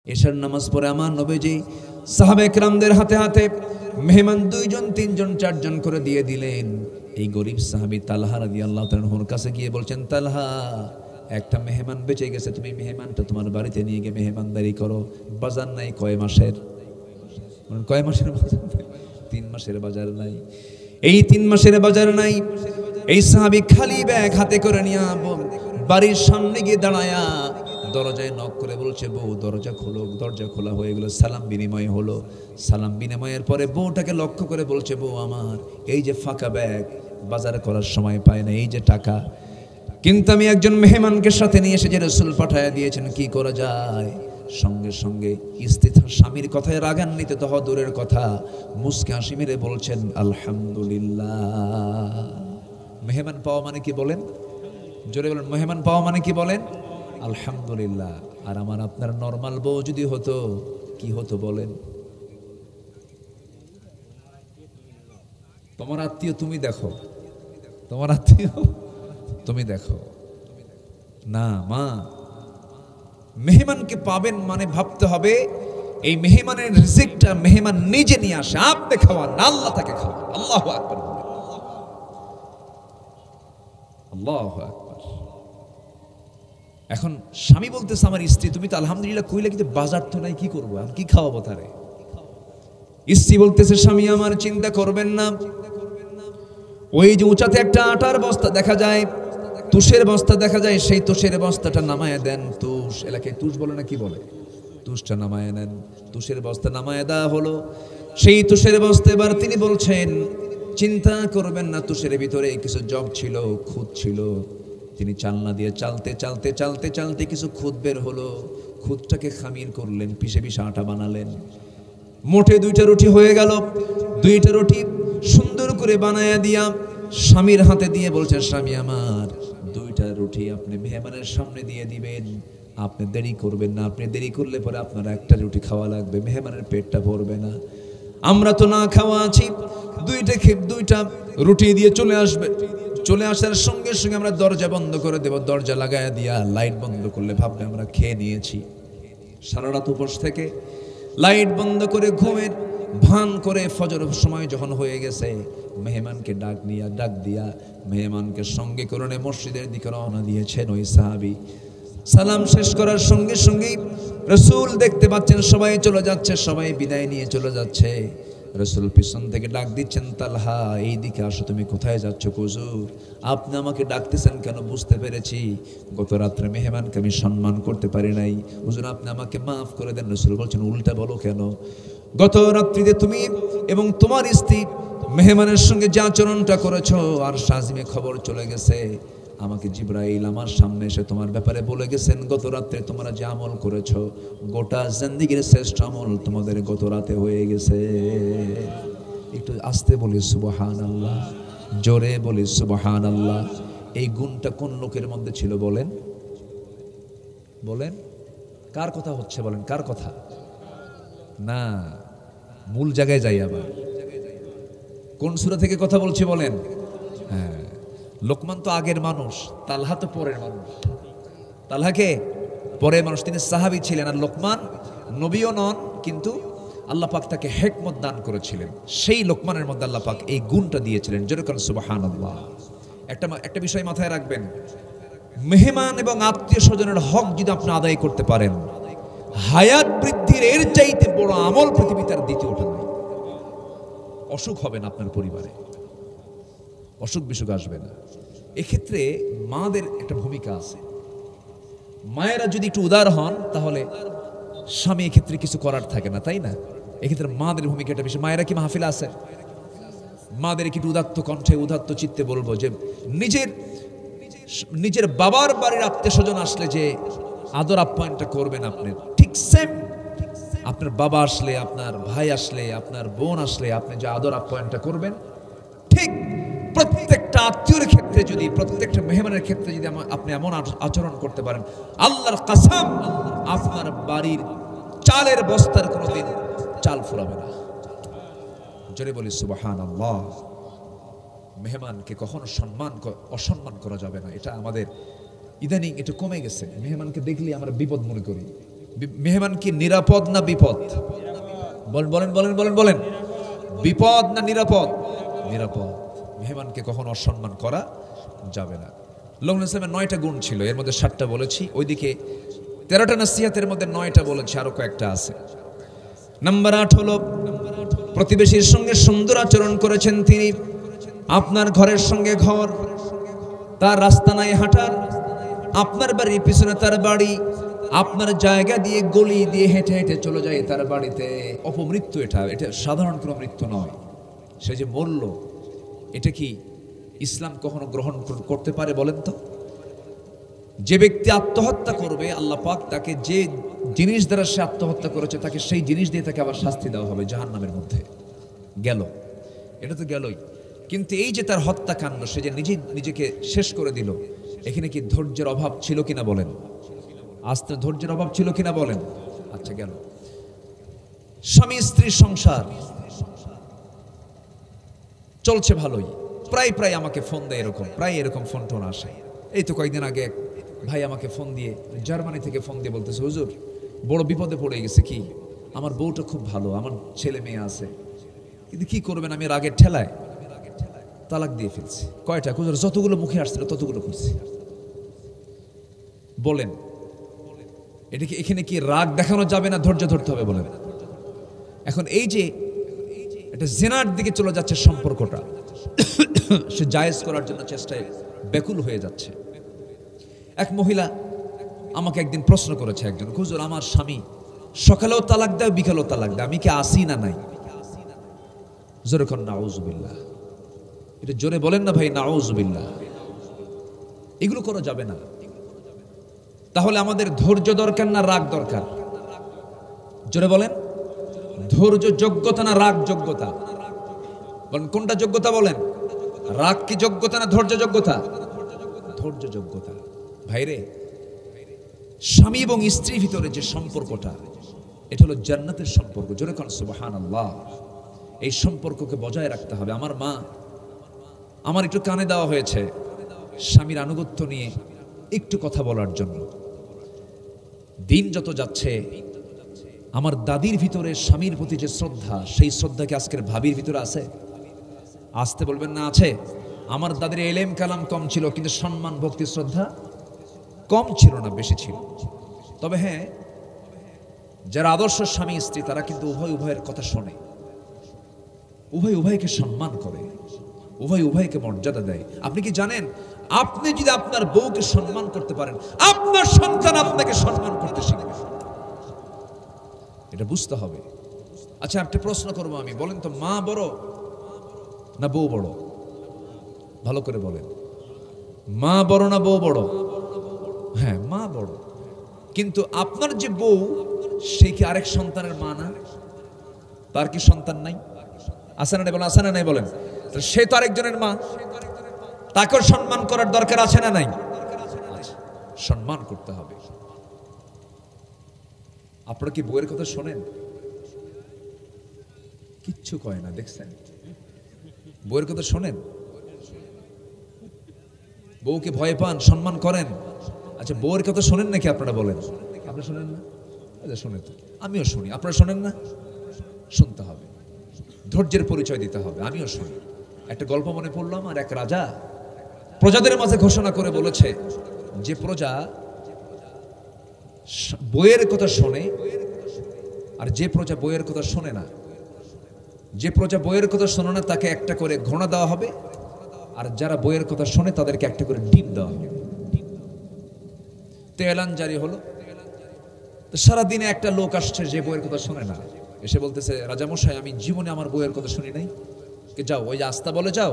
এশার নামাজ পড়ে আমার নবীজি সাহাবা একরামদের হাতে হাতে মেহমান 2 জন 3 জন 4 জন করে দিয়ে দিলেন। এই গরিব সাহাবী তালহা রাদিয়াল্লাহু তাআলা আনহুর কাছে গিয়ে বলছেন, তালহা একটা মেহমান বেঁচে গেছে, তুমি মেহমানটা তোমার বাড়িতে নিয়ে গিয়ে মেহমানদারি করো। বাজার নাই কয় মাসের, কয় মাসের বাজার? 3 মাসের বাজার নাই। এই 3 মাসের বাজার নাই। এই সাহাবী খালি ব্যাগ হাতে করে নিয়ে বাড়ির সামনে গিয়ে দাঁড়ায়া দরজায় নক করে বলছে, বউ দরজা খোলো। দরজা খোলা হয়ে গেল, সালাম বিনিময় হলো। সালাম বিনিময়ের পরে বউটাকে লক্ষ্য করে বলছে, বউ আমার এই যে ফাঁকা ব্যাগ, বাজার করার সময় পায় না, এই যে টাকা, কিন্তু আমি একজন মেহমানকে সাথে নিয়ে এসে যে রাসূল পাঠায়া দিয়েছেন, কি করা যায়? সঙ্গে সঙ্গে স্ত্রী স্বামীর কথায় রাগান্বিত তো হওয়া দূরের কথা, মুস্কে হাসি মেরে বলছেন আলহামদুলিল্লাহ। মেহমান পাওয়া মানে কি বলেন? জোরে বলেন, মেহমান পাওয়া মানে কি বলেন? আলহামদুলিল্লাহ। আর আমার আপনার নরমাল বউ যদি হতো, কি হতো বলেন? তোমার আত্মীয় তুমি দেখো, তোমার আত্মীয় তুমি দেখো না। মা, মেহমানকে পাবেন মানে ভাবতে হবে এই মেহমানের রিজিকটা মেহমান নিজে নিয়ে আসে, আপনি খাওয়ান না, আল্লাহ তাকে খাওয়ান। আল্লাহু আকবার, আল্লাহু আকবার। এখন স্বামী বলতেছে আমার স্ত্রী, তুমি তো আলহামদুলিল্লাহ কইলে, কিন্তু বাজার তো নাই, কি করবো, আমি কি খাওয়াবো তারে? স্ত্রী বলতেছে, স্বামী আমার চিন্তা করবেন না, ওই যে উঁচাতে একটা আটার বস্তা দেখা যায়, তুষের বস্তা দেখা যায়, সেই তুষের বস্তাটা নামায় দেন। তুষ এলাকায় তুষ বলে না, কি বলে? তুষটা নামায় নেন। তুষের বস্তা নামায় দেওয়া হলো। সেই তুষের বস্তা এবার তিনি বলছেন, চিন্তা করবেন না, তুষের ভিতরে কিছু জব ছিল, খুদ ছিল। তিনি চালনা দিয়ে চালতে চালতে চালতে চালতে কিছু খুদ বের হলো। খুদটাকে খামির করলেন, পিষে পিষে আটা বানালেন। মোটে 2টা রুটি হয়ে গেল। 2টা রুটি সুন্দর করে বানায়া দিয়া স্বামীর হাতে দিয়ে বলছেন, স্বামী আমার 2টা রুটি আপনি মেহমানের সামনে দিয়ে দিবেন, আপনি দেরি করবেন না, আপনি দেরি করলে পরে আপনার একটা রুটি খাওয়া লাগবে, মেহমানের পেটটা ভরবে না। আমরা তো না খাওয়া আছি, 2টা রুটি দিয়ে চলে আসবে। চলে আসার সঙ্গে সঙ্গে আমরা দরজা বন্ধ করে দেব, দরজা লাগায়া দিয়া লাইট বন্ধ করলে ভাববে আমরা খেয়ে নিয়েছি। সারা রাত উপোস থেকে লাইট বন্ধ করে ঘুমের ভান করে ফজর সময় যখন হয়ে গেছে, মেহমানকে ডাক দিয়া মেহমানকে সঙ্গে করে মসজিদের দিকে রওনা দিয়েছেন ওই সাহাবী। সালাম শেষ করার সঙ্গে সঙ্গেই রাসূল দেখতে পাচ্ছেন সবাই চলে যাচ্ছে, সবাই বিদায় নিয়ে চলে যাচ্ছে। রাসূল পিছন থেকে ডাক দিচ্ছেন, তালহা এই দিকে আসো, তুমি কোথায় যাচ্ছ? হুজুর আপনি আমাকে ডাকতেছেন কেন? বুঝতে পেরেছি গত রাত্রে মেহমানকে আমি সম্মান করতে পারি নাই, হুজুর আপনি আমাকে মাফ করে দেন। রাসূল বলছেন, উল্টা বলো কেন? গত রাত্রিতে তুমি এবং তোমার স্ত্রী মেহমানের সঙ্গে যে আচরণটা করেছো, আর শাজিমে খবর চলে গেছে, আমাকে জিবরাইল আমার সামনে এসে তোমার ব্যাপারে বলে গেছেন, গত রাত্রে তোমরা যে আমল করেছো, গোটা জিন্দেগীর শ্রেষ্ঠ আমল তোমাদের গত রাতে হয়ে গেছে। একটু আস্তে বলি সুবহানাল্লাহ, জোরে বলি সুবহানাল্লাহ। এই গুণটা কোন লোকের মধ্যে ছিল বলেন? বলেন কার কথা হচ্ছে? বলেন কার কথা? না, মূল জায়গায় যাই। আবার কোন সূরা থেকে কথা বলছি বলেন? হ্যাঁ, লোকমান তো আগের মানুষ, তালহা তো পরের মানুষ। তালহাকে পরের মানুষ, তিনি সাহাবী ছিলেন। আর লোকমান নবীও নন, কিন্তু আল্লাহ পাক তাকে হিকমত দান করেছিলেন। সেই লোকমানের মধ্যে আল্লাহ পাক এই গুণটা দিয়েছিলেন। যেরকম সুবহানাল্লাহ। একটা বিষয় মাথায় রাখবেন, মেহমান এবং আত্মীয় স্বজনের হক যদি আপনি আদায় করতে পারেন, হায়াত বৃদ্ধির এর চাইতে বড় আমল পৃথিবীতে আর দ্বিতীয়টা নাই। অসুখ হবে না আপনার পরিবারে, অসুখ বিসুখ আসবে না। এক্ষেত্রে মাদের একটা ভূমিকা আছে। মায়েরা যদি একটু উদার হন, তাহলে স্বামী এক্ষেত্রে কিছু করার থাকে না, তাই না? এক্ষেত্রে মাদের ভূমিকাটা বেশি। মায়েরা কি মাহফিলে আছে? মাদের কি উদাত্ত কণ্ঠে উদাত্ত চিত্তে বলবো যে নিজের বাবার বাড়ির আত্মীয় স্বজন আসলে যে আদর আপ্যায়নটা করবেন আপনি, ঠিক সেম আপনার বাবা আসলে, আপনার ভাই আসলে, আপনার বোন আসলে আপনি যে আদর আপ্যায়নটা করবেন, ঠিক প্রত্যেকটা আত্মীয়ের ক্ষেত্রে যদি, প্রত্যেকটা মেহমানের ক্ষেত্রে যদি আপনি এমন আচরণ করতে পারেন, আল্লাহর কসম আপনার বাড়ির চালের বস্তার কোনোদিন চাল ফুরাবে না। জোরে বলি সুবহানাল্লাহ। মেহমানকে কখনো অসম্মান করা যাবে না। এটা আমাদের ইদানিং একটু কমে গেছে। মেহমানকে দেখলে আমরা বিপদ মনে করি। মেহমান কি নিরাপদ না বিপদ? বলেন বলেন বলেন বলেন, বিপদ না নিরাপদ? নিরাপদ। মেহমানকে কখনো অসম্মান করা যাবে না। লোকমান ইসলামের 9টা গুণ ছিল, এর মধ্যে 7টা বলেছি। ওইদিকে 13টা নসিহতের মধ্যে 9টা বলেছি, আরো কয়েকটা আছে। নাম্বার 8 হলো প্রতিবেশীর সঙ্গে সুন্দর আচরণ করেছেন তিনি। আপনার ঘরের সঙ্গে ঘর, তার রাস্তা নাই হাঁটার, আপনার বাড়ির পিছনে তার বাড়ি, আপনার জায়গা দিয়ে গলি দিয়ে হেঁটে হেঁটে চলে যায় তার বাড়িতে। অপমৃত্যু, এটা সাধারণ কোনো মৃত্যু নয়। সে যে মরল, এটা কি ইসলাম কখনো গ্রহণ করতে পারে বলেন তো? যে ব্যক্তি আত্মহত্যা করবে, আল্লাহ পাক তাকে যে জিনিস দ্বারা সে আত্মহত্যা করেছে তাকে সেই জিনিস দিয়ে তাকে আবার শাস্তি দেওয়া হবে জাহান্নামের মধ্যে। গেল, এটা তো গেলই। কিন্তু এই যে তার হত্যাকাণ্ড, সে যে নিজেকে শেষ করে দিল, এখানে কি ধৈর্যের অভাব ছিল কিনা বলেন? আস্তে ধৈর্যের অভাব ছিল কিনা বলেন? আচ্ছা, গেল। স্বামী স্ত্রীর সংসার চলছে ভালোই, প্রায় আমাকে ফোন দেয়, প্রায় এরকম ফোন টোন আসে। এই তো কয়েকদিন আগে এক ভাই আমাকে ফোন দিয়ে, জার্মানি থেকে ফোন দিয়ে বলতেছে, হুজুর বড় বিপদে পড়ে গেছে। কি? আমার বউটা খুব ভালো, আমার ছেলে মেয়ে আছে, কিন্তু কি করবেন, আমি রাগের ঠেলায় তালাক দিয়ে ফেলছি। কয়টা? হুজুর যতগুলো মুখে আসছিল ততগুলো করছি। বলেন, এটা কি, এখানে কি রাগ দেখানো যাবে না ধৈর্য ধরতে হবে বলেন? এখন এই যে এটা জেনার দিকে চলে যাচ্ছে সম্পর্কটা, সে জায়েজ করার জন্য চেষ্টায় ব্যাকুল হয়ে যাচ্ছে। এক মহিলা আমাকে একদিন প্রশ্ন করেছে, একজন, হুজুর আমার স্বামী সকালেও তালাক দেয়, বিকালেও তালাক দেয়, আমি কি আসি না নাই? জোরে কর নাউজুবিল্লাহ। এটা জোরে বলেন না ভাই, নাউজুবিল্লাহ। এগুলো করা যাবে না। তাহলে আমাদের ধৈর্য দরকার না রাগ দরকার? জোরে বলেন, ধৈর্য যোগ্যতা না রাগ যোগ্যতা? বলেন কোনটা যোগ্যতা বলেন? রাগ কি যোগ্যতা না ধৈর্য যোগ্যতা? ধৈর্য যোগ্যতা। ভাইরে, স্বামী এবং স্ত্রীর ভিতরে যে সম্পর্কটা, এটা হলো জান্নাতের সম্পর্ক। জোরে কোন সুবহানাল্লাহ। এই সম্পর্ককে বজায় রাখতে হবে। আমার মা আমার একটু কানে দেওয়া হয়েছে স্বামীর আনুগত্য নিয়ে একটু কথা বলার জন্য। দিন যত যাচ্ছে, আমার দাদির ভিতরে স্বামীর প্রতি যে শ্রদ্ধা, সেই শ্রদ্ধা কি আজকের ভাবির ভিতরে আছে? আসতে বলবেন না আছে? আমার দাদির এলেম কালাম কম ছিল, কিন্তু সম্মান ভক্তি শ্রদ্ধা কম ছিল না, বেশি ছিল। তবে হ্যাঁ, যারা আদর্শ স্বামী স্ত্রী, তারা কিন্তু উভয়ের কথা শোনে, উভয়কে সম্মান করে, উভয়কে মর্যাদা দেয়। আপনি কি জানেন, আপনি যদি আপনার বউকে সম্মান করতে পারেন, আপনার সন্তান আপনাকে সম্মান করতে শিখবে। এটা বুঝতে হবে। আচ্ছা, একটা প্রশ্ন করবো আমি, বলেন তো, মা বড় না বউ বড়? ভালো করে বলেন, মা বড় না বউ বড়? হ্যাঁ, মা বড়। কিন্তু আপনার যে বউ, সে কি আরেক সন্তানের মা না? তার কি সন্তান নাই? আছে না নাই বলেন? আছে না নাই বলেন? সে তো আরেকজনের মা, তাকেও সম্মান করার দরকার আছে না নাই? সম্মান করতে হবে। আপনারা কি বউয়ের কথা শোনেন? কিচ্ছু কয় না, দেখছেন? বউয়ের কথা শোনেন? বউকে ভয় পান, সম্মান করেন? আচ্ছা, বউয়ের কথা শোনেন নাকি আপনারা? বলেন, আপনারা শোনেন না? আচ্ছা, শোনেন তো, আমিও শুনি। আপনারা শোনেন না? শুনতে হবে, ধৈর্যের পরিচয় দিতে হবে। আমিও শুনি। একটা গল্প মনে পড়লো আমার। এক রাজা প্রজাদের মাঝে ঘোষণা করে বলেছে, যে প্রজা বইয়ের কথা শোনে আর যে প্রজা বইয়ের কথা শোনে না, যে প্রজা বইয়ের কথা শোনে না তাকে একটা করে ঘোড়া দেওয়া হবে, আর যারা বইয়ের কথা শোনে তাদেরকে একটা করে ডিম দেওয়া হবে। তো এলান জারি হলো। তো সারাদিনে একটা লোক আসছে যে বইয়ের কথা শোনে না, এসে বলতেছে, রাজামশাই আমি জীবনে আমার বইয়ের কথা শুনি নাই। যাও, ওই যে আস্তা বলে যাও,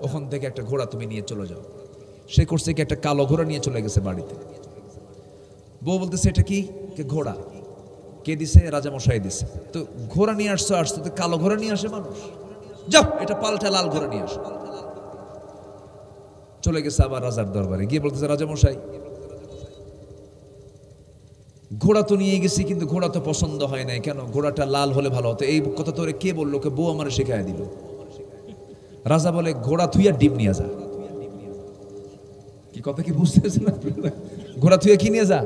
ওখান থেকে একটা ঘোড়া তুমি নিয়ে চলে যাও। সে করছে কি, একটা কালো ঘোড়া নিয়ে চলে গেছে বাড়িতে। বউ বলতেছে, এটা কি? ঘোড়া। কে দিছে? রাজামশাই দিছে। তো ঘোড়া নিয়ে আসছো তো কালো ঘোড়া নিয়ে আসে মানুষ? যাও, এটা পাল্টা লাল ঘোড়া নিয়ে আসো। চলে গেছে আবার রাজার দরবারে, গিয়ে বলতেছে, রাজামশাই ঘোড়া তো নিয়ে গেছি, কিন্তু ঘোড়া তো পছন্দ হয় নাই। কেন? ঘোড়াটা লাল হলে ভালো হতো। এই কথা তোরে কে বললো? বউ আমার শেখায় দিল। রাজা বলে, ঘোড়া থুইয়া ডিম নিয়ে যা। কি কথা কি বুঝতেছেন? ঘোড়া থুইয়া কি নিয়ে যা?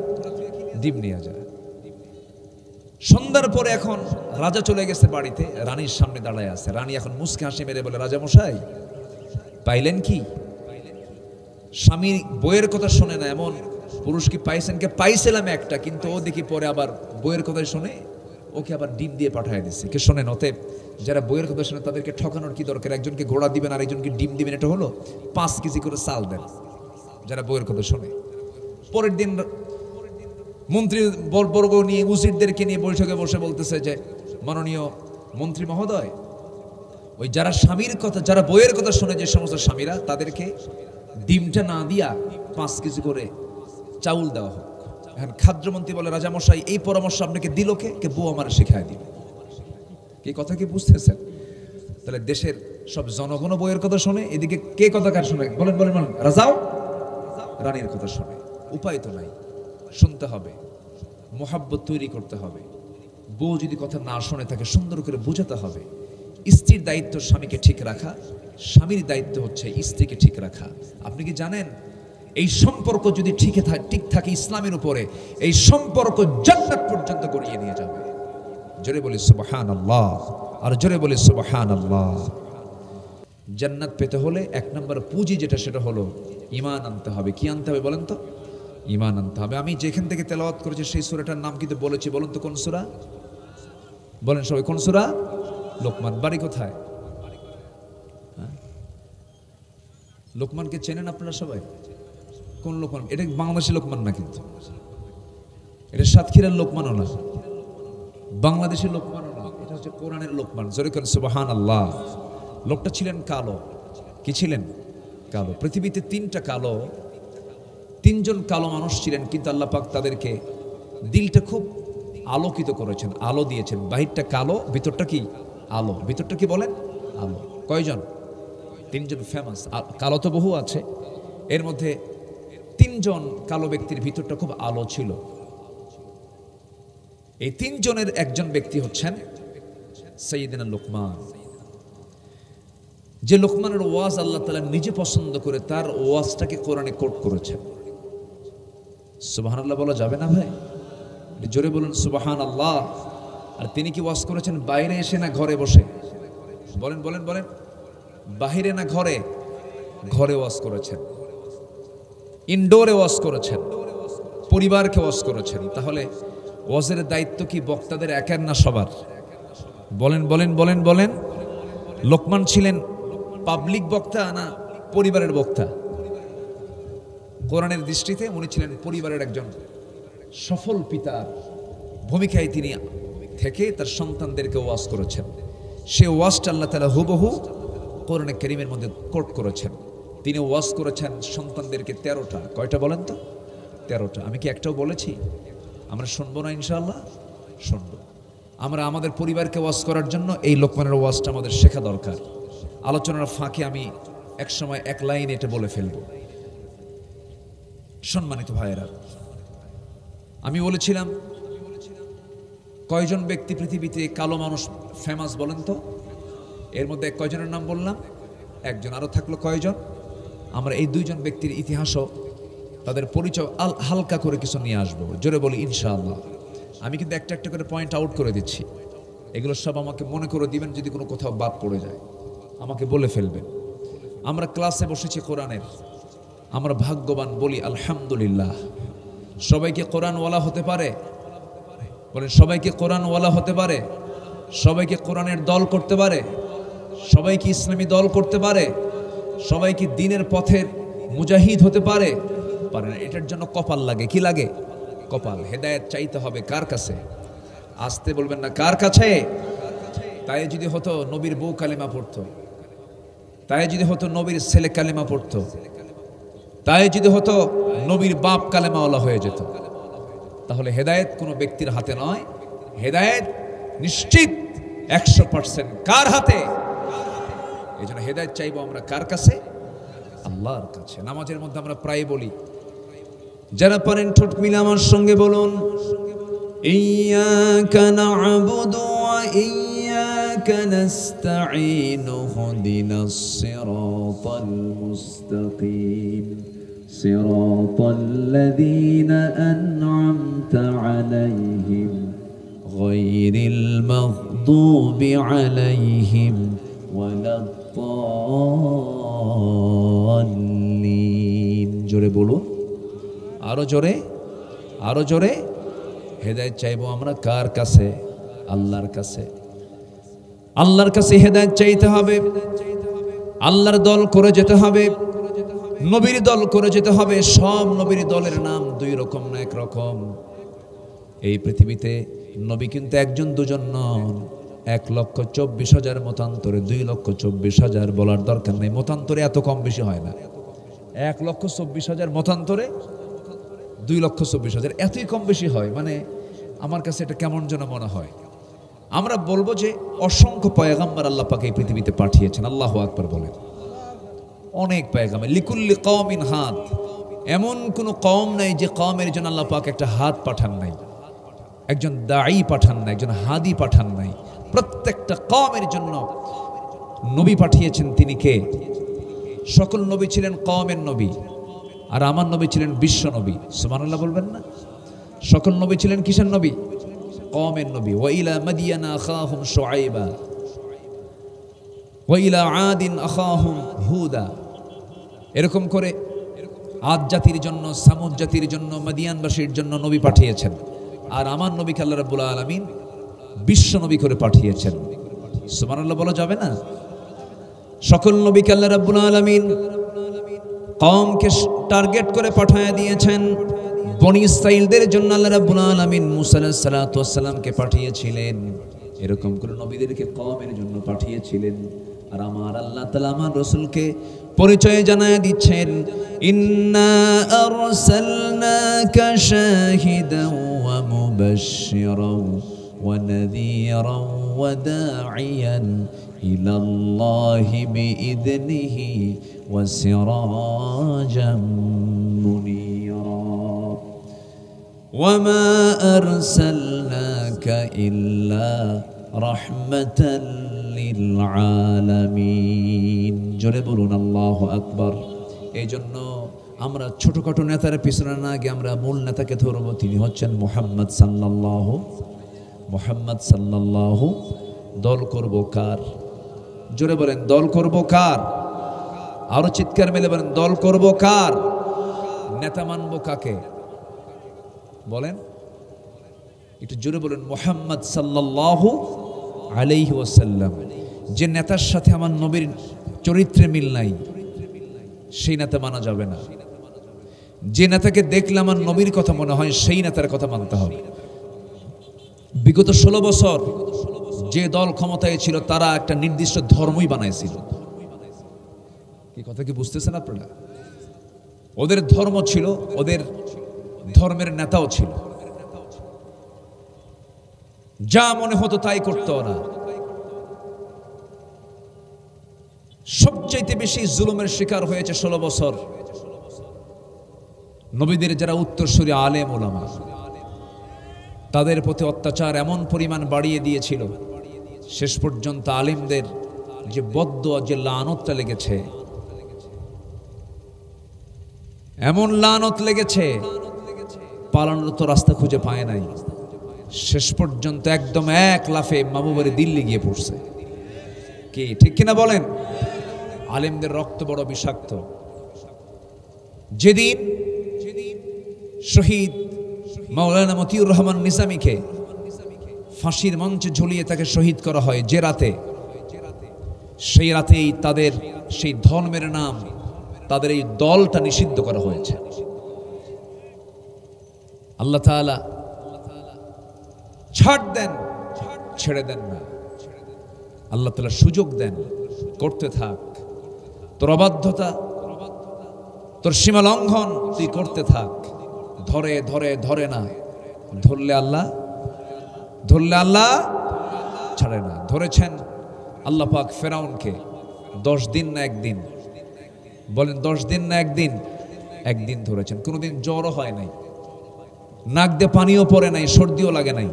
ডিম নিয়ে যা। সন্ধ্যার পরে এখন রাজা চলে গেছে বাড়িতে, রানীর সামনে দাঁড়ায় আছে। রানী এখন মুস্কে হাসি মেরে বলে, রাজা মশাই পাইলেন কি? স্বামীর বইয়ের কথা শোনে না এমন পুরুষ কি পাইছেন? কে পাইছিলাম একটা, কিন্তু ও দেখি পরে আবার বইয়ের কথা শুনে ওকে আবার ডিম দিয়ে পাঠিয়ে দিচ্ছে। কে শোনেন? অতএব যারা বইয়ের কথা শুনে তাদেরকে ঠকানোর কি দরকার? একজনকে ঘোড়া দিবেন আর একজনকে ডিম দিবেন, এটা হলো? 5 কেজি করে চাল দেন যারা বইয়ের কথা শোনে। পরের দিন মন্ত্রী বর্গ নিয়ে, উজিরদেরকে নিয়ে বৈঠকে বসে বলতেছে যে, মাননীয় মন্ত্রী মহোদয়, ওই যারা স্বামীর কথা, যারা বইয়ের কথা শুনে যে সমস্ত স্বামীরা, তাদেরকে ডিমটা না দিয়া 5 কেজি করে চাউল দেওয়া হোক। এখন খাদ্যমন্ত্রী বলে, রাজামশাই এই পরামর্শ আপনাকে দিল কে? কে বউ আমার শেখায় দিল। কি কথা কি বুঝতেছেন? তাহলে দেশের সব জনগণ বইয়ের কথা শুনে, এদিকে কে কথা কার শুনে? বলেন বলেন বলেন। রাজাও রানীর কথা শুনে। উপায় তো নাই, শুনতে হবে, মোহাব্বত তৈরি করতে হবে। বউ যদি কথা না শুনে তাকে সুন্দর করে বোঝাতে হবে। স্ত্রীর দায়িত্ব স্বামীকে ঠিক রাখা, স্বামীর দায়িত্ব হচ্ছে স্ত্রীকে ঠিক রাখা। আপনি কি জানেন এই সম্পর্ক যদি ঠিক থাকে ইসলামের উপরে, এই সম্পর্ক জান্নাত পর্যন্ত গড়িয়ে নিয়ে যাবে। জোরে বলি সুবহানাল্লাহ, আর জোরে বলি সুবহানাল্লাহ। জান্নাত পেতে হলে 1 নম্বর পুঁজি যেটা, সেটা হলো ঈমান আনতে হবে। কি আনতে হবে বলেন তো? ঈমান আনতে হবে। আমি যেখান থেকে তেলাওয়াত করেছি সেই সূরাটার নাম কিন্তু বলেছি, বলুন তো কোন সূরা? বলেন সবাই, কোন সূরা? লোকমান। বাড়ি কোথায়? লোকমানকে চেনেন আপনারা সবাই? কোন লোকমান? এটা বাংলাদেশি লোকমান না, কিন্তু এটা সাতক্ষীরার লোকমানও না, বাংলাদেশের লোকমানও না, এটা হচ্ছে কোরআনের লোকমান। জোরে করেন সুবহানাল্লাহ। লোকটা ছিলেন কালো। কি ছিলেন? কালো। পৃথিবীতে 3জন কালো মানুষ ছিলেন, কিন্তু আল্লাহ পাক তাদেরকে দিলটা খুব আলোকিত করেছেন, আলো দিয়েছেন। বাহিরটা কালো, ভিতরটা কি আলো। ভিতরটা কি বলেন? আলো। কয়জন? 3জন ফেমাস। কালো তো বহু আছে, এর মধ্যে 3জন কালো ব্যক্তির ভিতরটা খুব আলো ছিল। এই 3 জনের একজন ব্যক্তি হচ্ছেন সাইয়্যিদুনা লোকমান। যে লোকমানের ওয়াজ আল্লাহ তাআলা নিজে পছন্দ করে তার ওয়াজটাকে কোরআনে কোট করেছেন। সুবহানাল্লাহ বলা যাবে না ভাই? জোরে বলুন সুবহানাল্লাহ। আর তিনি কি ওয়াজ করেছেন বাইরে এসে না ঘরে বসে? বলেন বলেন বলেন। বাহিরে না ঘরে? ঘরে ওয়াজ করেছেন, ইনডোরে ওয়াজ করেছেন, পরিবারকে ওয়াজ করেছেন। তাহলে ওয়াজের দায়িত্ব কি বক্তাদের একার না সবার? বলেন বলেন বলেন বলেন। লোকমান ছিলেন পাবলিক বক্তা না পরিবারের বক্তা? কোরআনের দৃষ্টিতে উনি ছিলেন পরিবারের একজন সফল পিতার ভূমিকায় তিনি থেকে তার সন্তানদেরকে ওয়াজ করেছেন। সে ওয়াজটা আল্লাহ তাআলা হুবহু কোরআনে কারীমের মধ্যে কোট করেছেন। তিনি ওয়াজ করেছেন সন্তানদেরকে 13টা। কয়টা বলেন তো? 13টা। আমি কি একটাও বলেছি? আমরা শুনবো না ইনশাআল্লাহ? শুনবো। আমরা আমাদের পরিবারকে ওয়াজ করার জন্য এই লোকমানের ওয়াজটা আমাদের শেখা দরকার। আলোচনার ফাঁকে আমি একসময় 1 লাইন এটা বলে ফেলবো। সম্মানিত ভাইয়েরা, আমি বলেছিলাম কয়জন ব্যক্তি পৃথিবীতে কালো মানুষ ফেমাস বলেন তো? এর মধ্যে কয়জনের নাম বললাম? 1জন। আরো থাকলো কয়জন? আমরা এই 2জন ব্যক্তির ইতিহাসও, তাদের পরিচয় হালকা করে কিছু নিয়ে আসবো। জোরে বলি ইনশাআল্লাহ। আমি কিন্তু একটা একটা করে পয়েন্ট আউট করে দিচ্ছি। এগুলো সব আমাকে মনে করে দিবেন, যদি কোনো কোথাও বাদ পড়ে যায় আমাকে বলে ফেলবেন। আমরা ক্লাসে বসেছি কোরআনের, আমরা ভাগ্যবান, বলি আলহামদুলিল্লাহ। সবাইকে কোরআনওয়ালা হতে পারে? বলেন, সবাইকে কোরআনওয়ালা হতে পারে? সবাইকে কোরআনের দল করতে পারে? সবাইকে ইসলামী দল করতে পারে? সবাইকে দ্বীনের পথের মুজাহিদ হতে পারে? পারে না। এটার জন্য কপাল লাগে। কি লাগে? কপাল। হেদায়েত চাইতে হবে কার কাছে? আসতে বলবেন না, কার কাছে? তাই যদি হতো নবীর বউ কালেমা পড়তো, তাই যদি হতো নবীর ছেলে কালেমা পড়তো, তাই যদি হতো নবীর বাপ কালেমাওয়ালা হয়ে যেত, তাহলে হেদায়েত কোনো ব্যক্তির হাতে নয়। হেদায়েত নিশ্চিত 100% কার হাতে? এই জন্য হেদায়েত চাইবো আমরা কার কাছে? আল্লাহর কাছে। নামাজের মধ্যে আমরা প্রায় বলি, যারা পারেন ঠোঁট মিলে আমার সঙ্গে বলুন, ইয়্যাকা না'বুদু ওয়া ইয়্যাকা নাস্তাঈন ইহদিনাস সিরাতাল মুস্তাকিম সিরাতাল লাযীনা আন'আমতা আলাইহিম গায়রিল মাগদুবি আলাইহিম ওয়ালাদ-দাল্লিন। জোরে বলুন, আরো জোরে, আরো জোরে। হেদায়েত চাইবো আমরা কার কাছে? আল্লাহর কাছে। আল্লাহর কাছে হেদায়েত চাইতে হবে, আল্লাহর দল করে যেতে হবে, নবীর দল করে যেতে হবে। সব নবীর দলের নাম দুই রকম না, এক রকম। এই পৃথিবীতে নবী কিন্তু একজন দুজন নন, 1,24,000 মতান্তরে, 2,24,000 বলার দরকার নেই। মতান্তরে এত কম বেশি হয় না। 1,24,000 মতান্তরে 2,24,000 এতই কম বেশি হয়। মানে আমার কাছে এটা কেমন যেন মনে হয়। আমরা বলবো যে অসংখ্য পয়গাম্বর আল্লাহ পাক এই পৃথিবীতে পাঠিয়েছেন। আল্লাহু আকবার বলেন। অনেক পয়গাম্বর। লিকুল্লি কওমিন হাত, এমন কোন কওম নাই যে কওমের জন্য আল্লাহ পাক একটা হাত পাঠান নাই, একজন দাঈ পাঠান নাই, একজন হাদি পাঠান নাই। প্রত্যেকটা কওমের জন্য নবী পাঠিয়েছেন। তিনি কে? সকল নবী ছিলেন কওমের নবী, আর আমার নবী ছিলেন বিশ্ব নবী। সুবহানাল্লাহ বলবেন না? সকল নবী ছিলেন কিসের নবী? কওমের নবী। ওয়া ইলা মাদিয়ানা আখাহুম শুআইবা ওয়া ইলা আদিন আখাহুম হুদা। এরকম করে আদ জাতির জন্য, সামুদ জাতির জন্য, মাদিয়ানবাসীর জন্য নবী পাঠিয়েছেন। আর আমার নবীকে আল্লাহ রাব্বুল আলামিন বিশ্ব নবী করে পাঠিয়েছেন। সুবহানাল্লাহ বলা যাবে না? সকল নবীকে আল্লাহ রাব্বুল আলামিন কওমকে টার্গেট করে পাঠিয়ে দিয়েছেন। বনি ইসরাঈলদের জন্য আল্লাহ রাব্বুল আলামিন মুসা আলাইহিস সালাতু ওয়াস সালামকে পাঠিয়েছিলেন। এরকম করে নবীদেরকে কওমের জন্য পাঠিয়েছিলেন। আর আমার আল্লাহ তাআলা আমার রাসূলকে পরিচয় জানায় দিচ্ছেন, ইন্না আরসালনাকা শাহিদান ওয়া মুবাশশিরান ওয়া নাযীরান ওয়া দাঈয়ান ইলাল্লাহি বিইذনিহি ওয়া সিরাজাম মুনীরা ওয়া মা আরসালনাকা ইল্লা রাহমাতাল লিল আলামিন। জোরে বলুন আল্লাহু আকবার। এই জন্য আমরা ছোটখাটো নেতার পিছনে না গিয়ে আমরা মূল নেতাকে ধরবো। তিনি হচ্ছেন মুহাম্মদ সাল্লাল্লাহু। দল করব কার? জোরে বলেন, দল করব কার? আরো চিৎকার মেলে বলেন, দল করব কার? নেতা মানবো কাকে? বলেন একটু জোরে বলেন, মুহাম্মদ সাল্লাল্লাহু আলাইহি ওয়াসাল্লাম। যে নেতার সাথে আমার নবীর চরিত্রে মিল নাই, সেই নেতা মানা যাবে না। যে নেতাকে দেখলে আমার নবীর কথা মনে হয়, সেই নেতার কথা মানতে হবে। বিগত 16 বছর যে দল ক্ষমতায় ছিল, তারা একটা নির্দিষ্ট ধর্মই বানাইছিল। কি কথা কি বুঝতেছেন আপনারা? ওদের ধর্ম ছিল, ওদের ধর্মের নেতাও ছিল। যা মনে হতো তাই করতো ওরা। সবচাইতে বেশি জুলুমের শিকার হয়েছে 16 বছর নবীদের যারা উত্তরসূরি আলেম ওলামা। তাদের প্রতি অত্যাচার এমন পরিমাণ বাড়িয়ে দিয়েছিল, শেষ পর্যন্ত আলেমদের যে বদদুয়া, যে লানত লেগেছে, এমন লানত লেগেছে, পালানোর তো রাস্তা খুঁজে পায় নাই। শেষ পর্যন্ত একদম এক লাফে মাহবুবের দিল্লি গিয়ে পড়ছে। কি ঠিক কিনা বলেন? আলেমদের রক্ত বড় বিষাক্ত। যেদিন শহীদ মাওলানা মতিউর রহমান নিজামীকে ফাঁসির মঞ্চে ঝুলিয়ে তাকে শহীদ করা হয়, যে রাতে, সেই রাতেই তাদের সেই ধর্মের নাম, তাদের এই দলটা নিষিদ্ধ করা হয়েছে। আল্লাহ তাআলা ছাড় দেন, ছেড়ে দেন না। আল্লাহ তাআলা সুযোগ দেন, করতে থাক। তোর অবাধ্যতা, তোর সীমা লঙ্ঘন তুই করতে থাক। ধরে ধরে ধরে না, ধরলে আল্লাহ ছাড়ে না। ধরেছেন আল্লাহ পাক ফেরাউনকে 10 দিন না একদিন, বলেন 10 দিন না একদিন? একদিন ধরেছেন। কোনোদিন জ্বরও হয় নাই, নাক দিয়ে পানিও পড়ে নাই, সর্দিও লাগে নাই,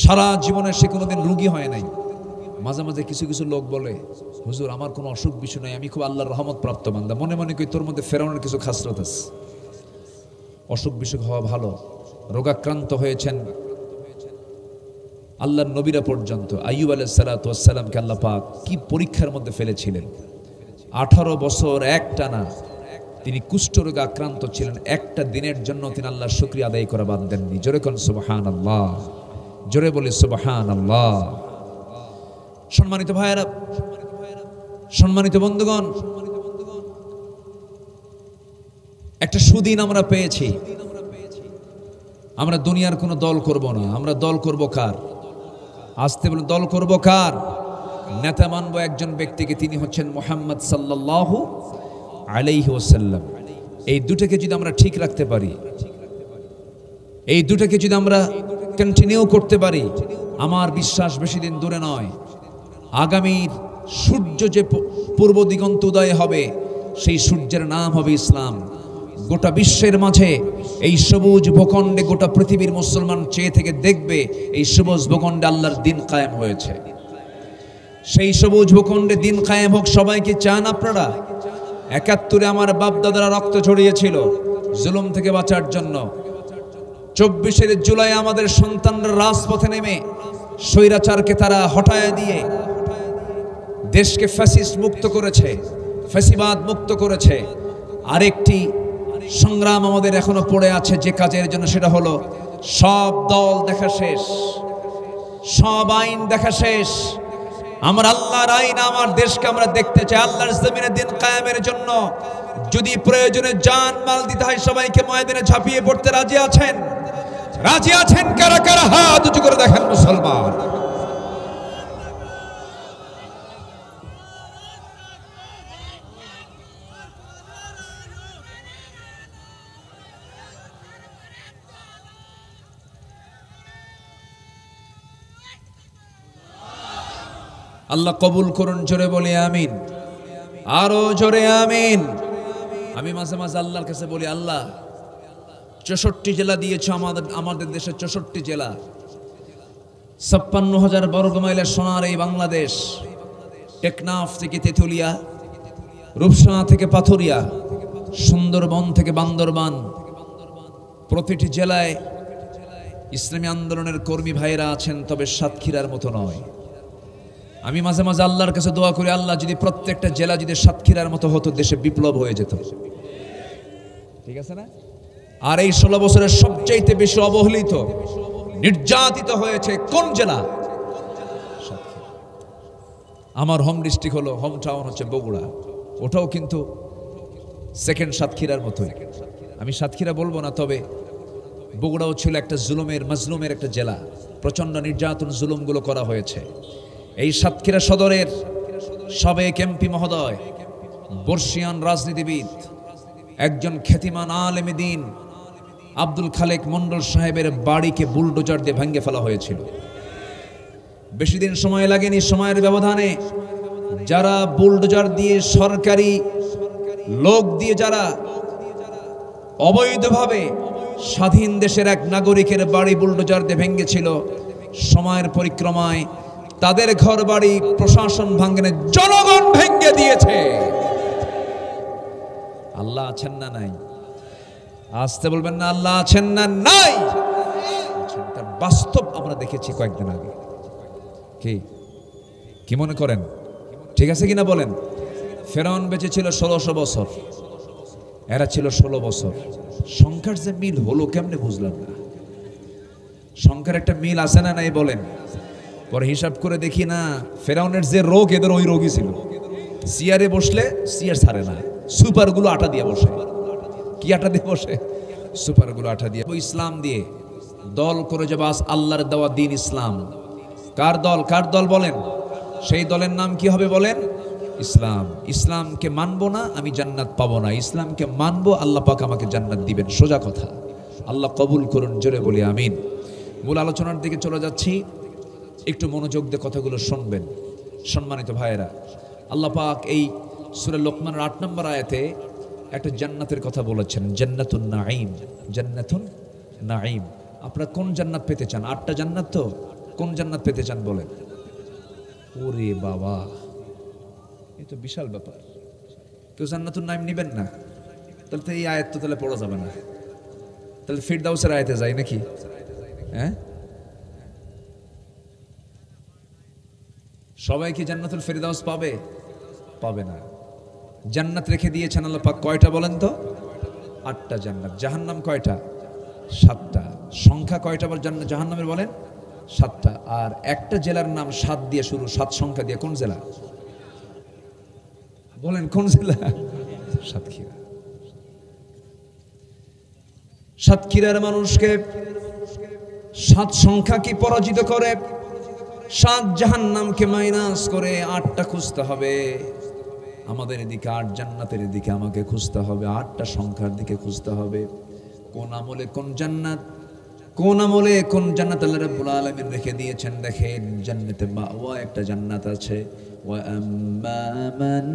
সারা জীবনে সে কোনোদিন রোগী হয় নাই। মাঝে মাঝে কিছু কিছু লোক বলে, হুজুর আমার কোনো অসুখ বিসুখ নাই, আমি খুব আল্লাহর রহমত প্রাপ্ত বান্দা। মনে মনে কই তোর মধ্যে ফেরাউনের কিছু খাসরত আছে। অসুখ বিসুখ হওয়া ভালো। রোগাক্রান্ত হয়েছেন, আল্লাহর নবীরা পর্যন্ত আইয়ুব আলাইহিস সালাতু ওয়াস সালামকে আল্লাহ পাক কি পরীক্ষার মধ্যে ফেলেছিলেন। 18 বছর একটানা তিনি কুষ্ঠরোগে আক্রান্ত ছিলেন। একটা দিনের জন্য তিনি আল্লাহর শুকরিয়া আদায় করা বাদ দেননি। জোরে কোন সুবহানাল্লাহ, জোরে বলি সুবহানাল্লাহ। সম্মানিত ভাইয়েরা, সম্মানিত বন্ধুগণ, একটা সুদিন আমরা পেয়েছি। আমরা দুনিয়ার কোনো দল করব না, আমরা দল করব কার? আসতে বলে দল করব কার? নেতা মানব একজন ব্যক্তিকে, তিনি হচ্ছেন মুহাম্মদ সাল্লাল্লাহু আলাইহি ওয়াসাল্লাম। এই দুটোকে যদি আমরা ঠিক রাখতে পারি, এই দুটোকে যদি আমরা কন্টিনিউ করতে পারি, আমার বিশ্বাস বেশি দিন দূরে নয়, আগামীর সূর্য যে পূর্ব দিগন্ত উদয় হবে, সেই সূর্যের নাম হবে ইসলাম। গোটা বিশ্বের মাঝে এই সবুজ ভূখণ্ডে গোটা পৃথিবীর মুসলমান চেয়ে থেকে দেখবে এই সবুজ ভূখণ্ডে আল্লাহর দিন কায়েম হয়েছে। সেই সবুজ ভূখণ্ডে দিন কায়েম হোক, সবাইকে চান আপনারা? 71-এ আমার বাপ দাদারা রক্ত ঝরিয়েছিল জুলুম থেকে বাঁচার জন্য। 24 জুলাই আমাদের সন্তানরা রাজপথে নেমে স্বৈরাচারকে তারা হটায় দিয়ে দেশকে ফ্যাসিস্ট মুক্ত করেছে, ফ্যাসিবাদ মুক্ত করেছে। আরেকটি সংগ্রাম আমাদের এখনো পড়ে আছে যে কাজের জন্য, সেটা হলো সব দল দেখা শেষ, সব আইন দেখা শেষ। আমার আল্লাহর আইন আমার দেশকে আমরা দেখতে চাই। আল্লাহর জমিনে দিন কায়েমের জন্য যদি প্রয়োজনে জান মাল দিতে হয়, সবাইকে ময়দানে ঝাঁপিয়ে পড়তে রাজি আছেন? রাজি আছেন কারা কারা? হাত উঁচু করে দেখেন মুসলমান। আল্লাহ কবুল করুন, জোরে বলি আমিন, আরো জোরে আমিন। আমি মাঝে মাঝে আল্লাহর কাছে বলি, আল্লাহ 64 জেলা দিয়েছ আমাদের দেশে, 64 জেলা, 56,000 বর্গ মাইলের সোনার এই বাংলাদেশ, টেকনাফ থেকে তেঁতুলিয়া, রূপসা থেকে পাথুরিয়া, সুন্দরবন থেকে বান্দরবান, প্রতিটি জেলায় ইসলামী আন্দোলনের কর্মী ভাইয়েরা আছেন, তবে সাতক্ষীরার মতো নয়। আমি মাঝে মাঝে আল্লাহর কাছে দোয়া করি, আল্লাহ যদি প্রত্যেকটা জেলা যদি সাতক্ষীরার মতো হতো, দেশে বিপ্লব হয়ে যেত। ঠিক আছে না? আর এই 16 বছরের সবচাইতে বেশি অবহেলিত, নির্যাতিত হয়েছে কোন জেলা? আমার হোম ডিস্ট্রিক্ট হলো, হোম টাউন হচ্ছে বগুড়া। ওটাও কিন্তু সেকেন্ড সাতক্ষীরার মতোই। আমি সাতক্ষীরা বলবো না, তবে বগুড়াও ছিল একটা জুলুমের, মাজলুমের একটা জেলা। প্রচন্ড নির্যাতন জুলুমগুলো করা হয়েছে। এই সাতক্ষীরা সদরের সাবেক এমপি মহোদয়, বর্ষিয়ান রাজনীতিবিদ, একজন খ্যাতিমান আলেমে দ্বীন আব্দুল খালেক মন্ডল সাহেবের বাড়িকে বুলডোজার দিয়ে ভেঙে ফেলা হয়েছিল। বেশি দিন সময় লাগেনি, সময়ের ব্যবধানে যারা বুলডোজার দিয়ে, সরকারি লোক দিয়ে যারা অবৈধভাবে স্বাধীন দেশের এক নাগরিকের বাড়ি বুলডোজার দিয়ে ভেঙেছিল, সময়ের পরিক্রমায় তাদের ঘর বাড়ি প্রশাসন ভাঙনে জনগণ ভেঙে দিয়েছে। আল্লাহ আছেন না নাই? আসতে বলবেন না, আল্লাহ আছেন না নাই? তার বাস্তব আমরা দেখেছি কয়েকদিন আগে। কি মনে করেন? ঠিক আছে কিনা বলেন? ফেরাউন বেঁচে ছিল 1600 বছর, এরা ছিল 16 বছর। সংখ্যার যে মিল হলো কেমনে বুঝলাম না। সংখ্যার একটা মিল আছে না নাই বলেন? পরে হিসাব করে দেখি না, ফেরাউনের যে রোগ, এদের ওই রোগই ছিল। চেয়ারে বসলে চেয়ার ছাড়ে না, সুপারগুলো আটা দিয়ে বসে। কি আটা দিয়ে বসে? সুপারগুলো আটা দিয়ে। ইসলাম দিয়ে দল করে যাবে, আল্লাহর দেওয়া দিন ইসলাম। কার দল? কার দল বলেন? সেই দলের নাম কি হবে বলেন? ইসলাম। ইসলামকে মানবো না, আমি জান্নাত পাবো না। ইসলামকে মানবো, আল্লাহ পাক আমাকে জান্নাত দিবেন। সোজা কথা। আল্লাহ কবুল করুন, জোরে বলি আমিন। মূল আলোচনার দিকে চলে যাচ্ছি, একটু মনোযোগ দিয়ে কথাগুলো শুনবেন। সম্মানিত ভাইয়েরা, আল্লাহ পাক এই সূরা লোকমানের 8 নম্বর আয়াতে একটা জান্নাতের কথা বলেছেন, জান্নাতুন নাঈম। জান্নাতুন নাঈম। আপনারা কোন জান্নাত পেতে চান? 8টা জান্নাত তো, কোন জান্নাত পেতে চান বলেন? ওরে বাবা, এই তো বিশাল ব্যাপার। কেউ জান্নাতুন নাঈম নেবেন না? তাহলে তো এই আয়াত তো তাহলে পড়া যাবে না। তাহলে ফিরদাউসের আয়াতে যাই নাকি? হ্যাঁ, সবাই কি জান্নাতুল ফেরদাউস পাবে? পাবে না। জান্নাত রেখে দিয়েছেন আল্লাহ পাক কয়টা বলেন তো? 8টা জান্নাত। জাহান্নাম কয়টা? 7টা। সংখ্যা কয়টা বল জাহান্নামের বলেন? 7টা। আর একটা জেলার নাম 7 দিয়ে শুরু, 7 সংখ্যা দিয়ে, কোন জেলা বলেন? কোন জেলা? সাতক্ষীরা। সাতক্ষীরার মানুষকে 7 সংখ্যা কি পরাজিত করে? 7 জাহান্নামকে মাইনাস করে 8টা খুঁজতে হবে। আমাদের এদিকে 8 জান্নাতের দিকে আমাকে খুঁজতে হবে, 8টা সংখ্যার দিকে খুঁজতে হবে। কোন আমলে কোন জান্নাত, কোন আমলে কোন জান্নাত আল্লাহ রাব্বুল আলামিন রেখে দিয়েছেন দেখেন। জান্নাতে মাওয়া একটা জান্নাত আছে, ওয়া আম্মা মান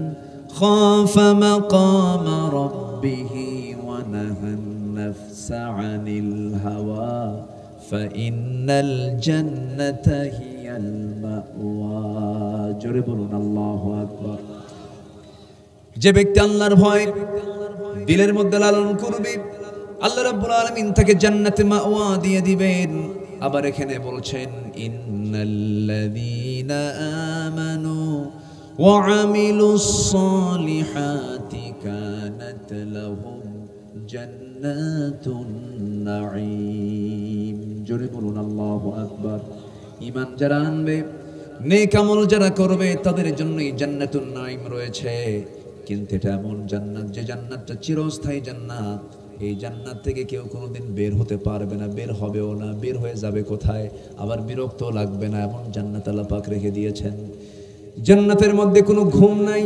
খাফা মাকামা রাব্বিহি ওয়া নাহান নাফসা আনিল হাওয়া ফাইন্নাল জান্নাতা হিয়াল মাওয়া। জোরে বলুন আল্লাহু আকবার। যে ব্যক্তি আল্লাহর ভয় দিলের মধ্যে লালন করবে, আল্লাহ রাব্বুল আলামিন তাকে জান্নাতে মাওয়া দিয়ে দিবেন। আবার এখানে বলছেন ইন্নাল্লাযীনা আমানু ওয়া আমিলুস সালিহাতি কানাত লাহুম জান্নাতুন নাঈম। জোরে বলুন আল্লাহু আকবার। ঈমান যারা আনবে, নেক আমল যারা করবে, তাদের জন্যই জান্নাতুন নাঈম রয়েছে। কিন্তু এটা এমন জান্নাত যে জান্নাতটা চিরস্থায়ী জান্নাত। এই জান্নাত থেকে কেউ কোনোদিন বের হতে পারবে না, বের হবেও না। বের হয়ে যাবে কোথায়? আবার বিরক্ত লাগবে না, এমন জান্নাত আল্লাহ পাক রেখে দিয়েছেন। জান্নাতের মধ্যে কোনো ঘুম নাই,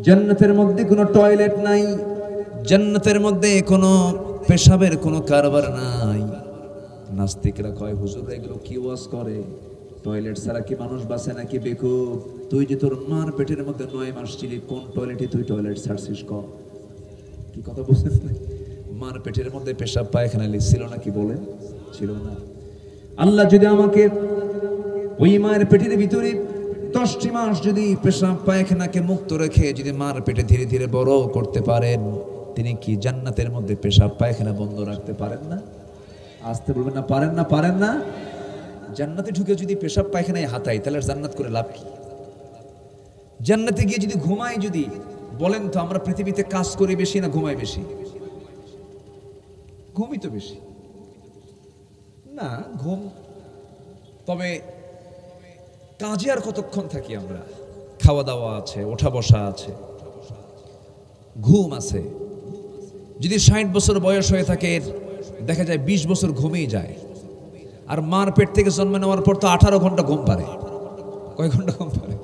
জান্নাতের মধ্যে কোনো টয়লেট নাই, জান্নাতের মধ্যে কোনো পেশাবের কোনো কারবার নাই। নাস্তিকরা কয় হুজুর এগুলো কি ওয়াজ করে? টয়লেট ছাড়া কি মানুষ বাঁচে নাকি? বেকুব, তুই যে তোর মার পেটের মধ্যে 9 মাস ছিলি, কোন টয়লেটে তুই টয়লেট ছাড়ছিস? ক কি কথা বলছেন? মার পেটের মধ্যে পেশাব পায়খানা ছিল নাকি? বলেন ছিল না। আল্লাহ যদি আমাকে ওই মায়ের পেটের ভিতরে 10টি মাস যদি পেশাব পায়খানাকে মুক্ত রেখে যদি মার পেটে ধীরে ধীরে বড় করতে পারেন, তিনি কি জান্নাতের মধ্যে পেশাব পায়খানা বন্ধ রাখতে পারেন না? আসতে বলবেন না, পারেন না? পারেন না? জান্নাতে ঢুকে যদি পেশাব পায়খানায় হাতাই, তাহলে জান্নাত করে লাভ কি? জান্নাতে গিয়ে যদি ঘুমাই, যদি বলেন তো আমরা পৃথিবীতে কাজ করি বেশি না ঘুমাই বেশি? ঘুমই তো বেশি না, ঘুম। তবে কাজে আর কতক্ষণ থাকি আমরা? খাওয়া দাওয়া আছে, ওঠা বসা আছে, ঘুম আছে। যদি 60 বছর বয়স হয়ে থাকে, দেখা যায় 20 বছর ঘুমেই যায়। আর মার পেট থেকে জন্ম নেওয়ার পর তো 18 ঘন্টা ঘুম পারে। কয় ঘন্টা ঘুম পারে?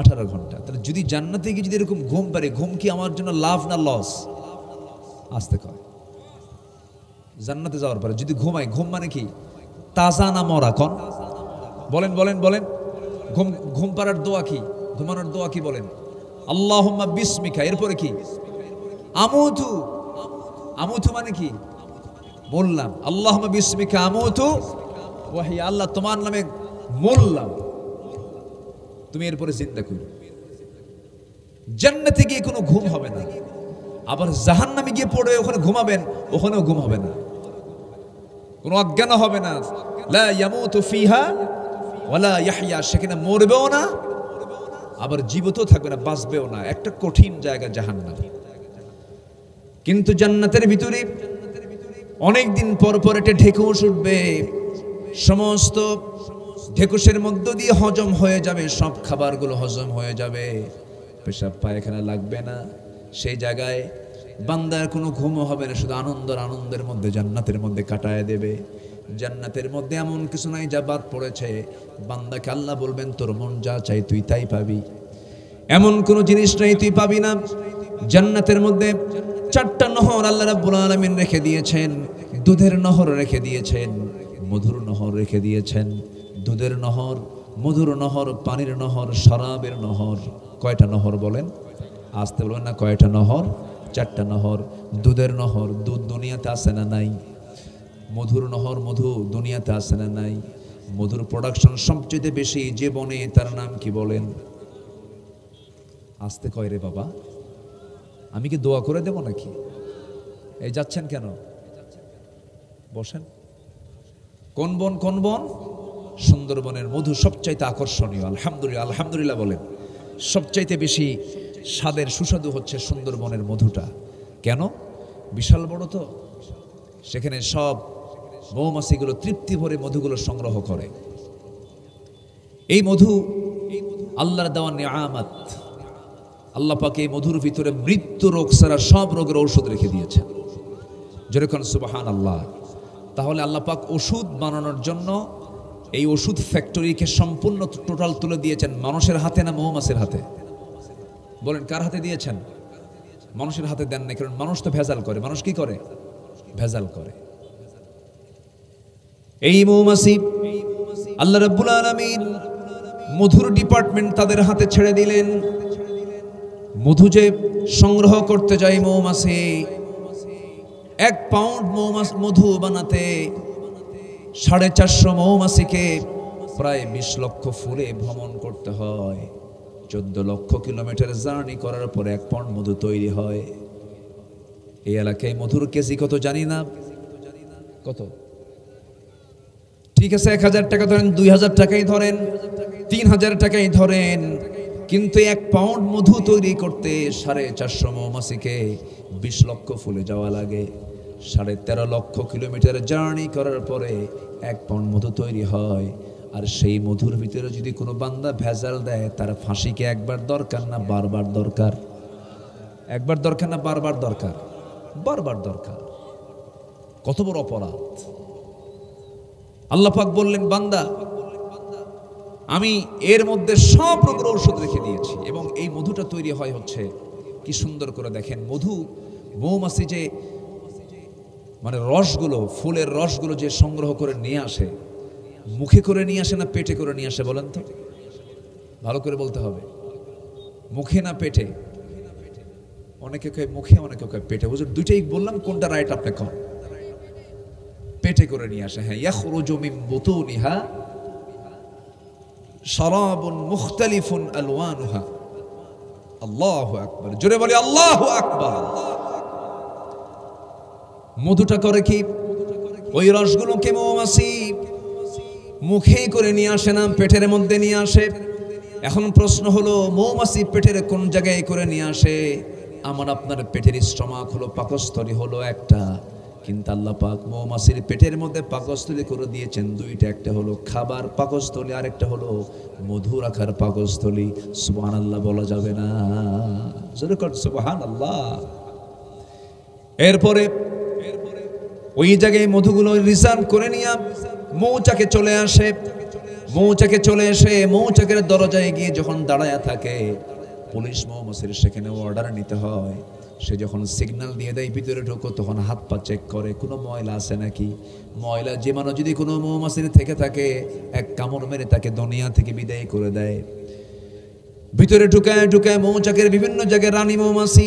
18 ঘন্টা। তাহলে যদি জান্নাতে গিয়ে যদি এরকম ঘুম পারে, ঘুম কি আমার জন্য লাভ না লস? আসতে কয় জান্নাতে যাওয়ার পরে যদি ঘুমাই, ঘুম মানে কি? তাজা না মরা? কন বলেন বলেন বলেন। ঘুম ঘুম পাড়ার দোয়া কি? ঘুমানোর দোয়া কি বলেন? আল্লাহুম্মা বিসমিকা। এরপরে কি? আমুতু। আমুতু মানে কি? বললাম আল্লাহুম্মা বিসমিকা আমুতু ওয়া হিয়া। আল্লাহ তোমার নামে মরলাম, তুমি এরপরে চিন্তা করো। জান্নাতে গিয়ে কোনো ঘুম হবে না। আবার জাহান্নামে গিয়ে পড়বে, ওখানে ঘুমাবেন, ওখানেও ঘুম হবে না, কোনো অজ্ঞান হবে না। লা ইয়ামুতু ফিহা ওয়ালা ইয়াহইয়া। সেখানে মরবেও না, আবার জীবিত থাকবে না, বাঁচবেও না। একটা কঠিন জায়গা জাহান্নাম। কিন্তু জান্নাতের ভিতরে অনেকদিন পর পর এটা ঢেকুস উঠবে। সমস্ত ঢেকুসের মধ্য দিয়ে হজম হয়ে যাবে, সব খাবারগুলো হজম হয়ে যাবে, পেশাব পায়খানা লাগবে না। সেই জায়গায় বান্দার কোনো ঘুমও হবে না, শুধু আনন্দের মধ্যে জান্নাতের মধ্যে কাটায় দেবে। জান্নাতের মধ্যে এমন কিছু নাই যা বাদ পড়েছে। বান্দাকে আল্লাহ বলবেন তোর মন যা চাই তুই তাই পাবি, এমন কোনো জিনিস নাই তুই পাবি না। জান্নাতের মধ্যে 4টা নহর আল্লাহ রাব্বুল আলামিন রেখে দিয়েছেন। দুধের নহর রেখে দিয়েছেন, মধুর নহর রেখে দিয়েছেন। দুধের নহর, মধুর নহর, পানির নহর, শরাবের নহর। কয়টা নহর বলেন? আসতে বলবেন না। কয়টা নহর? 4টা নহর। দুধের নহর, দুধ দুনিয়াতে আছে না নাই? মধুর নহর, মধু দুনিয়াতে আছে না নাই? মধুর প্রোডাকশন সবচেয়ে বেশি যে বনে, তার নাম কি বলেন? আসতে কয় রে বাবা, আমি কি দোয়া করে দেব নাকি? এই যাচ্ছেন কেন? বসেন। কোন বন? কোন বন? সুন্দরবনের মধু সবচাইতে আকর্ষণীয়। আলহামদুলিল্লাহ, আলহামদুলিল্লাহ বলেন। সবচাইতে বেশি স্বাদের সুস্বাদু হচ্ছে সুন্দরবনের মধুটা। কেন? বিশাল বড় তো, সেখানে সব মৌমাছিগুলো তৃপ্তি ভরে মধুগুলো সংগ্রহ করে। এই মধু আল্লাহর দেওয়া নিয়ামত। আল্লাহ পাক এই মধুর ভিতরে মৃত্যু রোগ ছাড়া সব রোগের ঔষধ রেখে দিয়েছেন। যেরকম সুবহানাল্লাহ। তাহলে আল্লাহ পাক ওষুধ বানানোর জন্য এই ওষুধ ফ্যাক্টরিকে সম্পূর্ণ টোটাল তুলে দিয়েছেন মানুষের হাতে না মৌমাছির হাতে? বলেন কার হাতে দিয়েছেন? মানুষের হাতে দেন না, কারণ মানুষ তো ভেজাল করে। মানুষ কি করে? ভেজাল করে। এই মৌমাছি আল্লাহ রাব্বুল আলামিন মধুর ডিপার্টমেন্ট তাদের হাতে ছেড়ে দিলেন। মধু যে সংগ্রহ করতে যায় মৌমাছি, 1 পাউন্ড মধু বানাতে 450 মৌমাছিকে প্রায় 20 লক্ষ ফুলে ভ্রমণ করতে হয়। 14 লক্ষ কিলোমিটার জার্নি করার পরে 1 পাউন্ড মধু তৈরি হয়। এই এলাকায় মধুর কেজি কত জানি না। কত? ঠিক আছে, 1000 টাকা ধরেন, 2000 টাকাই ধরেন, 3000 টাকাই ধরেন, কিন্তু 1 পাউন্ড মধু তৈরি করতে 450 মৌমাছিকে 20 লক্ষ ফুলে যাওয়া লাগে। 13.5 লক্ষ কিলোমিটার জার্নি করার পরে 1 পাউন্ড মধু তৈরি হয়। আর সেই মধুর ভিতরে যদি কোনো বান্দা ভেজাল দেয়, তার ফাঁসি কি একবার দরকার না বারবার দরকার? একবার দরকার না বারবার দরকার? বারবার দরকার। কত বড় অপরাধ! আল্লাহ পাক বললেন, বান্দা আমি এর মধ্যে সব রোগের ঔষধ রেখে দিয়েছি। এবং এই মধুটা তৈরি হয় হচ্ছে, কি সুন্দর করে দেখেন, মধু মৌমাছি যে মানে রসগুলো, ফুলের রসগুলো যে সংগ্রহ করে নিয়ে আসে, মুখে করে নিয়ে আসে না পেটে করে নিয়ে আসে বলেন তো? ভালো করে বলতে হবে। মুখে না পেটে? অনেকে কয় মুখে, অনেকে কয় পেটে। হুজুর দুইটাই বললাম, কোনটা রাইট আপনি কন? পেটে করে নিয়ে আসে। হ্যাঁ, ইয়াখরুজু মিন বুতুনিহা শারাবুন মুখতালিফুন আলওয়ানুহা। আল্লাহু আকবার, জোরে বলি আল্লাহু আকবার। মধুটা করে কি? ওই রসগুলোকে মৌমাছি মুখে করে নিয়ে আসে না পেটের মধ্যে নিয়ে আসে। এখন প্রশ্ন হলো, মৌমাছি পেটের কোন জায়গায় করে নিয়ে আসে? আমার আপনার পেটের স্টমাক হলো, পাকস্থলী হলো একটা, কিন্তু আল্লাহ পাক মৌমাছির পেটের মধ্যে পাকস্থলী করে দিয়েছেন দুইটা। একটা হলো খাবার পাকস্থলী, আর একটা হলো মধু রাখার পাকস্থলী। সুবহানাল্লাহ বলা যাবে না? জোরে কর সুবহানাল্লাহ। এরপরে ওই জায়গায় মধুগুলো রিজার্ভ করে নিয়ে মৌচাকে চলে আসে। মৌচাকে চলে এসে মৌচাকের দরজায় গিয়ে যখন দাঁড়ায় থাকে, পুলিশ মৌমাছির সেখানে অর্ডার নিতে হয়। সে যখন সিগন্যাল দিয়ে দেয় ভিতরে ঢোকো, তখন হাত পা চেক করে কোনো ময়লা আছে নাকি। ময়লা জীবাণু যদি কোনো মৌমাছির থেকে থাকে, 1 কামড় মেরে তাকে দুনিয়া থেকে বিদায় করে দেয়। ভিতরে ঢুকায় ঢুকায় মৌচাকের বিভিন্ন জায়গায় রানী মৌমাছি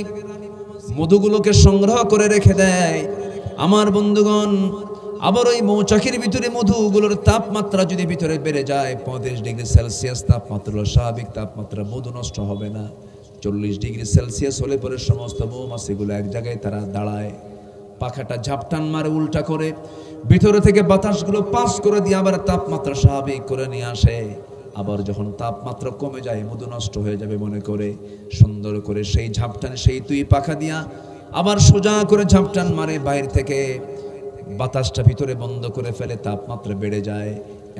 মধুগুলোকে সংগ্রহ করে রেখে দেয়। আমার বন্ধুগণ, আবার ওই মৌচাকের ভিতরে মধুগুলোর তাপমাত্রা যদি ভিতরে বেড়ে যায়, 35 ডিগ্রি সেলসিয়াস তাপমাত্রা, স্বাভাবিক তাপমাত্রা, মধু নষ্ট হবে না। 40 ডিগ্রি সেলসিয়াস হলে পরে সমস্ত মৌমাছিগুলো এক জায়গায় তারা দাঁড়ায়, পাখাটা ঝাপটান মারে উল্টা করে, ভিতরে থেকে বাতাসগুলো পাস করে দিয়ে আবার তাপমাত্রা স্বাভাবিক করে নিয়ে আসে। আবার যখন তাপমাত্রা কমে যায়, মধু নষ্ট হয়ে যাবে মনে করে, সুন্দর করে সেই ঝাপটান, সেই তুই পাখা দিয়া আবার সোজা করে ঝাপটান মারে, বাইরে থেকে বাতাসটা ভিতরে বন্ধ করে ফেলে, তাপমাত্রা বেড়ে যায়।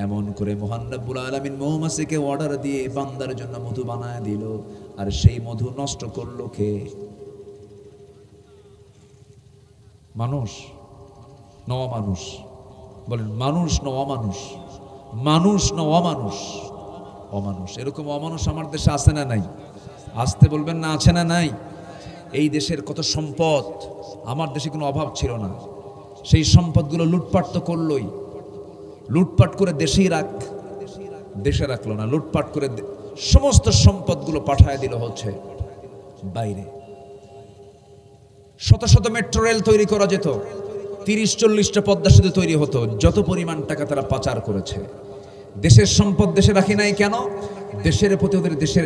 এমন করে মহান রব্বুল আলামিন মৌমাছিকে অর্ডার দিয়ে বান্দার জন্য মধু বানায় দিল। আর সেই মধু নষ্ট করলো কে? মানুষ না অমানুষ? বলেন মানুষ না অমানুষ? মানুষ না অমানুষ? অমানুষ। এরকম অমানুষ আমার দেশে আছে না নাই? আসতে বলবেন না, আছে না নাই? এই দেশের কত সম্পদ, আমার দেশে কোনো অভাব ছিল না। সেই সম্পদগুলো লুটপাট তো করলোই। লুটপাট করে দেশেই দেশে রাখলো না, লুটপাট করে সমস্ত সম্পদগুলো পাঠায় দিল হচ্ছে বাইরে। শত শত মেট্রো রেল তৈরি করা যেত, 30-40টা পদ্মা সেতু তৈরি হতো। যত পরিমাণ টাকা তারা পাচার করেছে। দেশের সম্পদ দেশে রাখি নাই কেন? দেশের প্রতি ওদের দেশের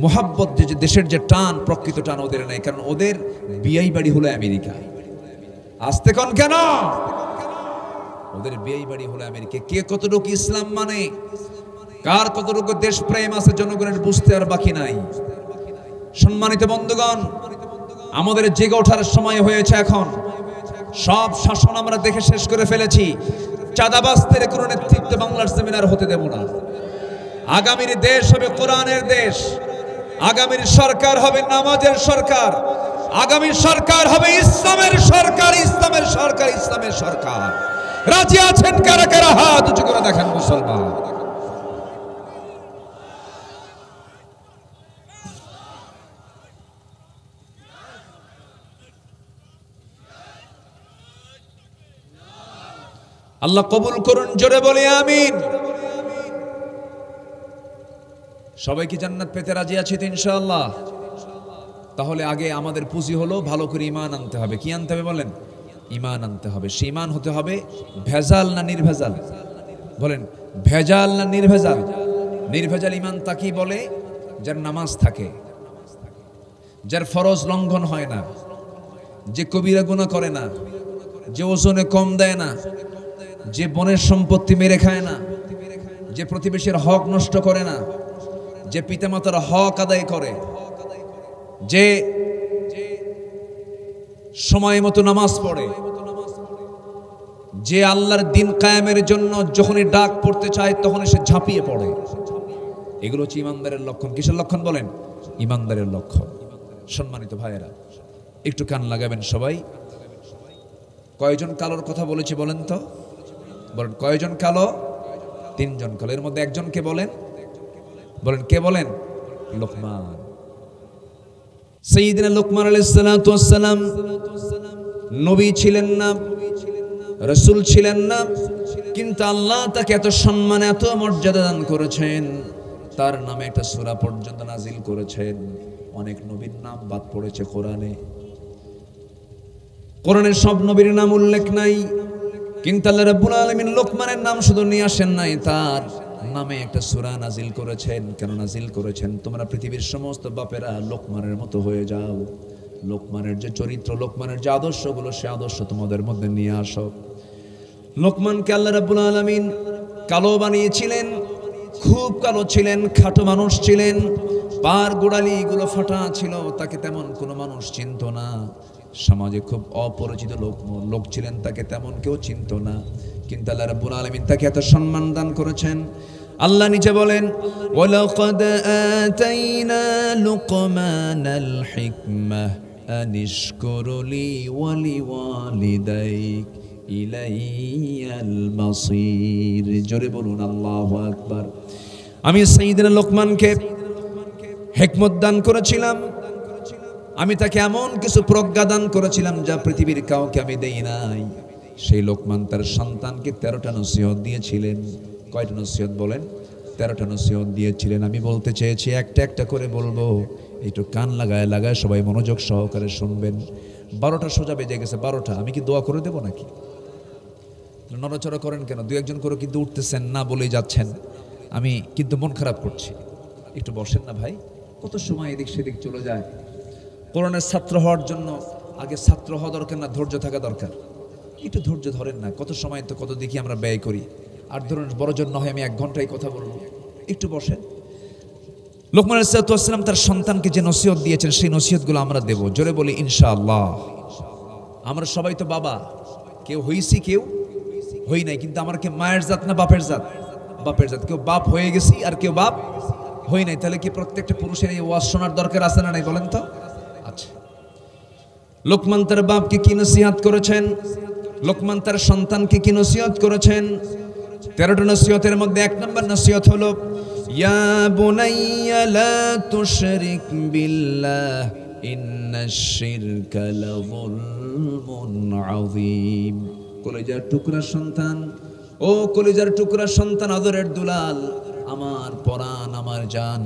মোহাব্বত, যে দেশের যে টান, প্রকৃত টান ওদের নাই। কারণ ওদের বিয়াই বাড়ি হলো আমেরিকা। আসতে কোন কেন? ওদের বিয়ে বাড়ি হলো আমেরিকা। কে কতটুকু ইসলাম মানে, কার কতটুকু দেশপ্রেম আছে জনগণের বুঝতে আর বাকি নাই। সম্মানিত বন্ধুগণ, আমাদের জেগে ওঠার সময় হয়েছে এখন। সব শাসন আমরা দেখে শেষ করে ফেলেছি। চাঁদাবাজদের কোনো নেতৃত্বে বাংলার জমিন আর হতে দেব না। আগামীর দেশ হবে কোরআনের দেশ, আগামীর সরকার হবে নামাজের সরকার, আগামী সরকার হবে ইসলামের সরকার, ইসলামের সরকার, ইসলামের সরকার। রাজি আছেন কারা কারা? হাত উঁচু করে দেখেন মুসলমান। আল্লাহ কবুল করুন, জোরে বলি আমিন। সবাই কি জান্নাত পেতে রাজি আছে তো ইনশাআল্লাহ? তাহলে আগে আমাদের পুঁজি হলো ভালো করে ঈমান আনতে হবে। কি আনতে হবে বলেন? ঈমান আনতে হবে। সে ঈমান হতে হবে ভেজাল না নির্ভেজাল? বলেন ভেজাল না নির্ভেজাল? নির্ভেজাল ঈমান তাকেই বলে যার নামাজ থাকে, যার ফরজ লঙ্ঘন হয় না, যে কবিরা গুনাহ করে না, যে ওজনে কম দেয় না, যে বনের সম্পত্তি মেরে খায় না, যে প্রতিবেশীর হক নষ্ট করে না, যে পিতামাতার হক আদায় করে, যে সময় মতো নামাজ পড়ে, যে আল্লাহর দিন কায়েমের জন্য যখনই ডাক পড়তে চায় তখন সে ঝাঁপিয়ে পড়ে। এগুলো হচ্ছে ইমানদারের লক্ষণ। কিসের লক্ষণ বলেন? ইমানদারের লক্ষণ। সম্মানিত ভাইয়েরা, একটু কান লাগাবেন সবাই। কয়জন কালোর কথা বলেছি বলেন তো? বলেন কয়জন কালো? 3 জন কালো। এর মধ্যে একজনকে বলেন, বলেন কে বলেন? লোকমান। সাইয়্যিদিনা লোকমান আলাইহিস সালাতু ওয়াস সালাম নবী ছিলেন না, রাসূল ছিলেন না, কিন্তু আল্লাহ তাকে এত সম্মান, এত মর্যাদা দান করেছেন, তার নামে একটা সূরা পর্যন্ত নাজিল করেছেন। অনেক নবীর নাম বাদ পড়েছে কোরআনে। কোরআনের সব নবীর নাম উল্লেখ নাই, কিন্তু আল্লাহ রাব্বুল আলামিন লোকমানের নাম শুধু নিয়ে আসেন নাই, তার নামে একটা সূরা নাজিল করেছেন। কেন নাজিল করেছেন? তোমরা পৃথিবীর সমস্ত বাপেরা লোকমানের মতো হয়ে যাও। লোকমানের যে চরিত্র, লোকমানের যে আদর্শগুলো, সে আদর্শ তোমাদের মধ্যে নিয়ে আসো। লোকমানকে আল্লাহ রাব্বুল আলামিন কালো বানিয়েছিলেন, খুব কালো ছিলেন, খাটো মানুষ ছিলেন, পার গোড়ালি গুলো ফাটা ছিল, তাকে তেমন কোনো মানুষ চিনত না। সমাজে খুব অপরিচিত লোক ছিলেন, তাকে তেমন কেউ চিনত না। কিন্তু আল্লাহ রাব্বুল আলামিন তাকে এত সম্মান দান করেছেন। আল্লাহ নিচে বলেন, ওয়ালাকাদ আতাইনা লুকমানাল হিকমাহ আনিশকুর লি ওয়া লিওয়ালিদাইক ইলাইয়াল মাসির। জোরে বলুন আল্লাহু আকবার। আমি সাইয়্যিদিনা লোকমানকে হিকমত দান করেছিলাম, আমি তাকে এমন কিছু প্রজ্ঞা দান করেছিলাম যা পৃথিবীর কাউকে আমি দেই নাই। সেই লোকমান তার সন্তানকে 13টা নসিহত দিয়েছিলেন। কয়টা নসিহত বলেন? 13টা নসিহত দিয়েছিলেন। আমি বলতে চেয়েছি, একটা একটা করে বলবো, একটু কান লাগায় সবাই মনোযোগ সহকারে শুনবেন। 12টা সোজা বেজে গেছে, 12টা। আমি কি দোয়া করে দেবো নাকি? নড়াচড়া করেন কেন? 2-1 করে কিন্তু উঠতেছেন না বলেই যাচ্ছেন। আমি কিন্তু মন খারাপ করছি। একটু বসেন না ভাই, কত সময় এদিক সেদিক চলে যায়। কোরআনের ছাত্র হওয়ার জন্য আগে ছাত্র হওয়া দরকার না, ধৈর্য থাকা দরকার। একটু ধৈর্য ধরেন না, কত সময় তো কত দিকে আমরা ব্যয় করি। আর ধরুন বড় জন্য হয় আমি 1 ঘন্টায় কথা বলবো, একটু বসেন। লোকমান আলাইহিস সালাতু ওয়াস সালাম তার সন্তানকে যে নসিহত দিয়েছেন, সেই নসিহতগুলো আমরা দেব। জোরে বলি ইনশাআল্লাহ। আমরা সবাই তো বাবা, কেউ হইছি কেউ হই নাই, কিন্তু আমার কি মায়ের জাত না বাপের জাত? বাপের জাত। কেউ বাপ হয়ে গেছি আর কেউ বাপ হই নাই। তাহলে কি প্রত্যেকটা পুরুষের এই ওয়াজ শোনার দরকার আছে না নাই বলেন তো? আচ্ছা, লোকমান তার বাপকে কি নসিহত করেছেন, লোকমান তার সন্তানকে কি নসিহত করেছেন? 13টা নসিহতের মধ্যে 1 নম্বর নসিহত হলো, ইয়া বুনাইয়া লা তুশরিক বিল্লাহ ইন্নাশ শিরকা লাযুলমুন আযীম। কলিজার টুকরা সন্তান, ও কলিজার টুকরা সন্তান, আদরের দুলাল, আমার পরাণ, আমার জান,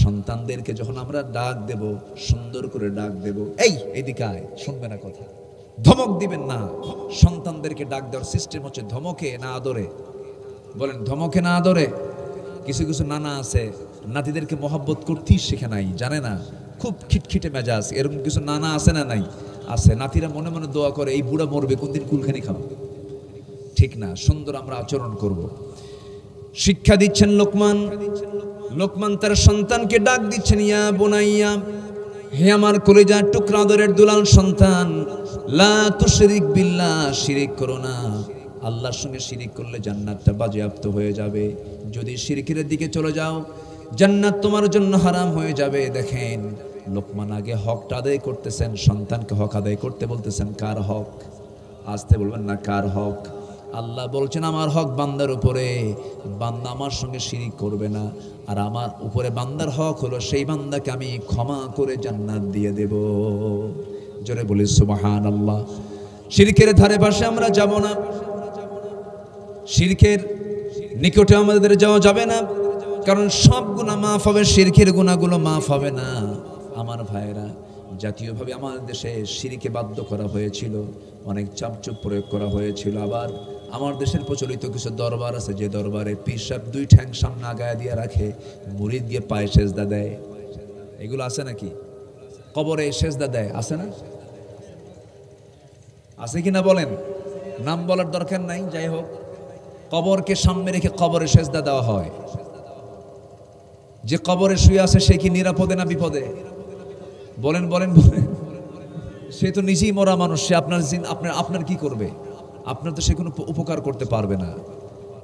সন্তানদেরকে যখন আমরা ডাক দেব, সুন্দর করে ডাক দেব। এই এদিকে আয়, শুনবে না কথা, ধমক দিবেন না। সন্তানদেরকে ডাক দেওয়ার সিস্টেম হচ্ছে ধমকে না আদরে। বলেন ধমকে না আদরে। কিছু কিছু নানা আছে নাতিদেরকে মহব্বত করতেই শেখে নাই, জানে না, খুব খিটখিটে মেজাজ। এরকম কিছু নানা আছে না নাই? আছে। নাতিরা মনে মনে দোয়া করে, এই বুড়া মরবে, কোনদিন কুলখানি খাবো। ঠিক না, সুন্দর আমরা আচরণ করব। শিক্ষা দিচ্ছেন লোকমান। লোকমান তার সন্তানকে ডাক দিচ্ছেন, ইয়া বুনাইয়া, হে আমার কলিজার টুকরা আদরের দুলাল সন্তান, লা তুশরিক বিল্লাহ, শিরিক করো না। আল্লাহর সঙ্গে শিরিক করলে জান্নাতটা বাজেয়াপ্ত হয়ে যাবে। যদি শিরকের দিকে চলে যাও জান্নাত তোমার জন্য হারাম হয়ে যাবে। দেখেন লোকমান আগে হকটা আদায় করতেছেন, সন্তানকে হক আদায় করতে বলতেছেন। কার হক? আসতে বলবেন না, কার হক? আল্লাহ বলছেন আমার হক বান্দার উপরে, বান্দা আমার সঙ্গে শিরিক করবে না। আর আমার উপরে বান্দার হক হলো সেই বান্দাকে আমি ক্ষমা করে জান্নাত দিয়ে দেব। জোরে বলি সুবহানাল্লাহ। শিরকের ধারে পাশে আমরা যাব না, শিরকের নিকটে আমাদের যাওয়া যাবে না, কারণ সব গুনাহ মাফ হবে, শিরকের গুনাহগুলো মাফ হবে না। আমার ভাইয়েরা, জাতীয়ভাবে আমাদের দেশে শিরকে বাধ্য করা হয়েছিল, অনেক চাপচুপ প্রয়োগ করা হয়েছিল। আবার আমার দেশের প্রচলিত কিছু দরবার আছে, যে দরবারে পীর সাহেব দুই ঠ্যাং সামনে আগায় দিয়ে রাখে, মুরিদ গিয়ে পায়ে সেজদা দেয়। এগুলো আছে নাকি? কবরে সেজদা দেয়, আছে না? আছে কিনা বলেন? নাম বলার দরকার নাই। যাই হোক, কবরকে সামনে রেখে কবরে সেজদা দেওয়া হয়। যে কবরে শুয়ে আছে সে কি নিরাপদে না বিপদে? বলেন বলেন বলেন। সে তো নিজেই মরা মানুষ, সে আপনার কি করবে? আপনার তো সে কোনো উপকার করতে পারবে না।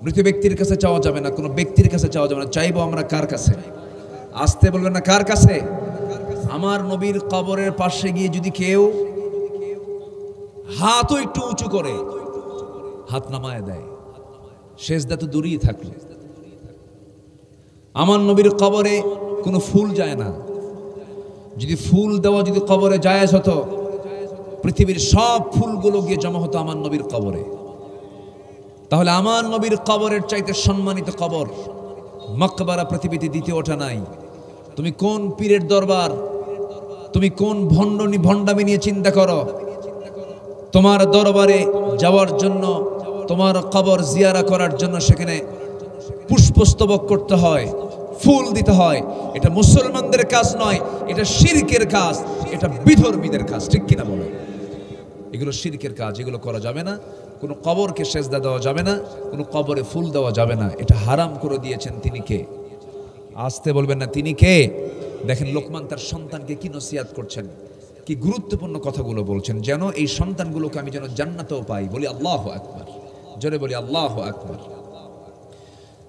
মৃত ব্যক্তির কাছে চাওয়া যাবে না, কোনো ব্যক্তির কাছে চাওয়া যাবে না। চাইবো আমরা কার কাছে? আসতে বলবেন না, কার কাছে? আমার নবীর কবরের পাশে গিয়ে যদি কেউ হাতও একটু উঁচু করে, হাত নামায় দেয়, সেজদা তো দূরেই থাকলো। আমার নবীর কবরে কোনো ফুল যায় না। যদি ফুল দেওয়া যদি কবরে জায়েজ হতো, পৃথিবীর সব ফুলগুলো গিয়ে জমা হতো আমার নবীর কবরে। তাহলে আমার নবীর কবরের চাইতে সম্মানিত কবর মাকবারা পৃথিবীতে দ্বিতীয়টা নাই। তুমি কোন পীরের দরবার, তুমি কোন ভণ্ডামি নিয়ে চিন্তা করো? তোমার দরবারে যাওয়ার জন্য, তোমার কবর জিয়ারা করার জন্য সেখানে পুষ্পস্তবক করতে হয়, ফুল দিতে হয়। এটা মুসলমানদের কাজ নয়, এটা শিরকের কাজ, এটা বিধর্মীদের কাজ। ঠিক কিনা বলে? এগুলো শিরকের কাজ, এগুলো করা যাবে না। কোনো কবরকে সেজদা দেওয়া যাবে না, কোনো কবরে ফুল দেওয়া যাবে না। এটা হারাম করে দিয়েছেন তিনি কে? আসতে বলবেন না, তিনি কে? দেখেন লোকমান তার সন্তানকে কি নসিহত করছেন, কি গুরুত্বপূর্ণ কথাগুলো বলছেন, যেন এই সন্তানগুলোকে আমি যেন জান্নাতেও পাই। বলি আল্লাহু আকবার, জোরে বলি আল্লাহু আকবার।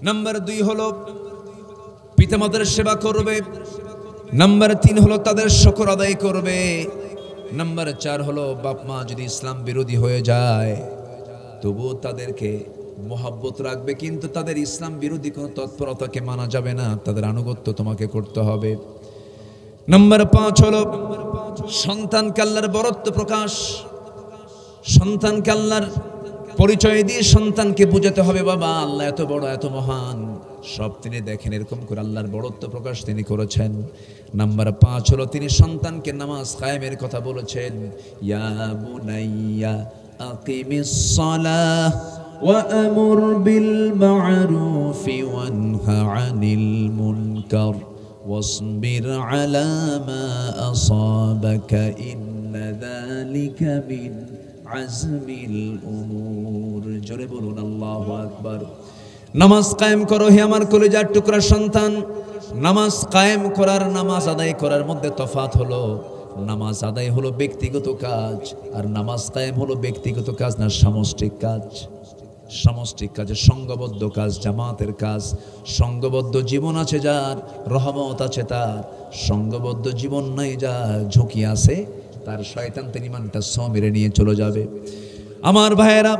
নাম্বার 2 হলো পিতামাতার সেবা করবে। নাম্বার 3 হলো তাদের শুকর আদায় করবে। নাম্বার 4 হলো বাপ মা যদি ইসলাম বিরোধী হয়ে যায় তবুও তাদেরকে মোহাব্বত রাখবে, কিন্তু তাদের ইসলাম বিরোধী কোনো তৎপরতাকে মানা যাবে না, তাদের আনুগত্য তোমাকে করতে হবে। নাম্বার 5 হলো সন্তানকে আল্লাহর বরত্ব প্রকাশ, সন্তানকে আল্লাহর পরিচয় দিয়ে সন্তানকে বুঝাতে হবে বাবা আল্লাহ এত বড়, এত মহান, সব তিনি দেখেন। এরকম করে আল্লাহর বড়ত্ব প্রকাশ তিনি করেছেন। নাম্বার 5 হলো তিনি সন্তানকে নামাজ কায়েমের কথা বলেছেন। ইয়া বুনাইয়া আকিমিস সালাহ ওয়া আমুর বিল মা'রুফি ওয়ানহা আনিল মুনকার ওয়াসবির আলা মা আসাবাকা ইন্না যালিকা মিন আজমিল উমুর। জোরে বলুন আল্লাহু আকবার। নামাজ কায়েম করো হে আমার কলিজার টুকরা সন্তান। নামাজ কায়েম করার, নামাজ আদায় করার মধ্যে তফাৎ হলো। নামাজ আদায় হলো ব্যক্তিগত কাজ, আর নামাজ কায়েম হলো ব্যক্তিগত কাজ না সামষ্টিক কাজ। সামষ্টিক কাজে সংঘবদ্ধ কাজ, জামাতের কাজ। সংঘবদ্ধ জীবন আছে যার, রহমত আছে তার। সংঘবদ্ধ জীবন নাই যার, ঝুঁকি আছে তার, শয়তান তার ইমানটা মেরে নিয়ে চলে যাবে। আমার ভাইয়েরা,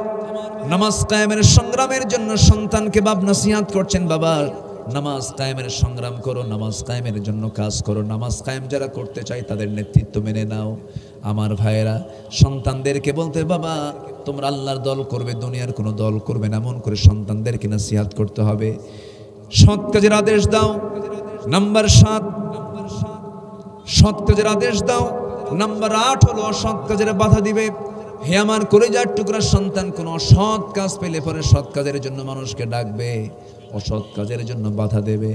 নামাজ কায়েমের সংগ্রামের জন্য সন্তানকে বাপ নসিহত করছেন, বাবা নামাজ কায়েমের সংগ্রাম করো, নামাজ কায়েমের জন্য কাজ করো। নামাজ কায়েম যারা করতে চায় তাদের নেতৃত্ব মেনে নাও। আমার ভাইয়েরা, সন্তানদেরকে বলতে বাবা তোমরা আল্লাহর দল করবে, দুনিয়ার কোনো দল করবে না, এমন করে সন্তানদেরকে নসিহত করতে হবে। সৎ কাজের আদেশ দাও। নাম্বার 7 সৎ কাজের আদেশ দাও। নাম্বার 8 হলো অসৎ কাজের বাধা দিবে। হে আমার কলিজার টুকরা সন্তান, কোন অসৎ কাজ পেলে পরে সৎ কাজের জন্য মানুষকে ডাকবে, অসৎ কাজের জন্য বাধা দেবে।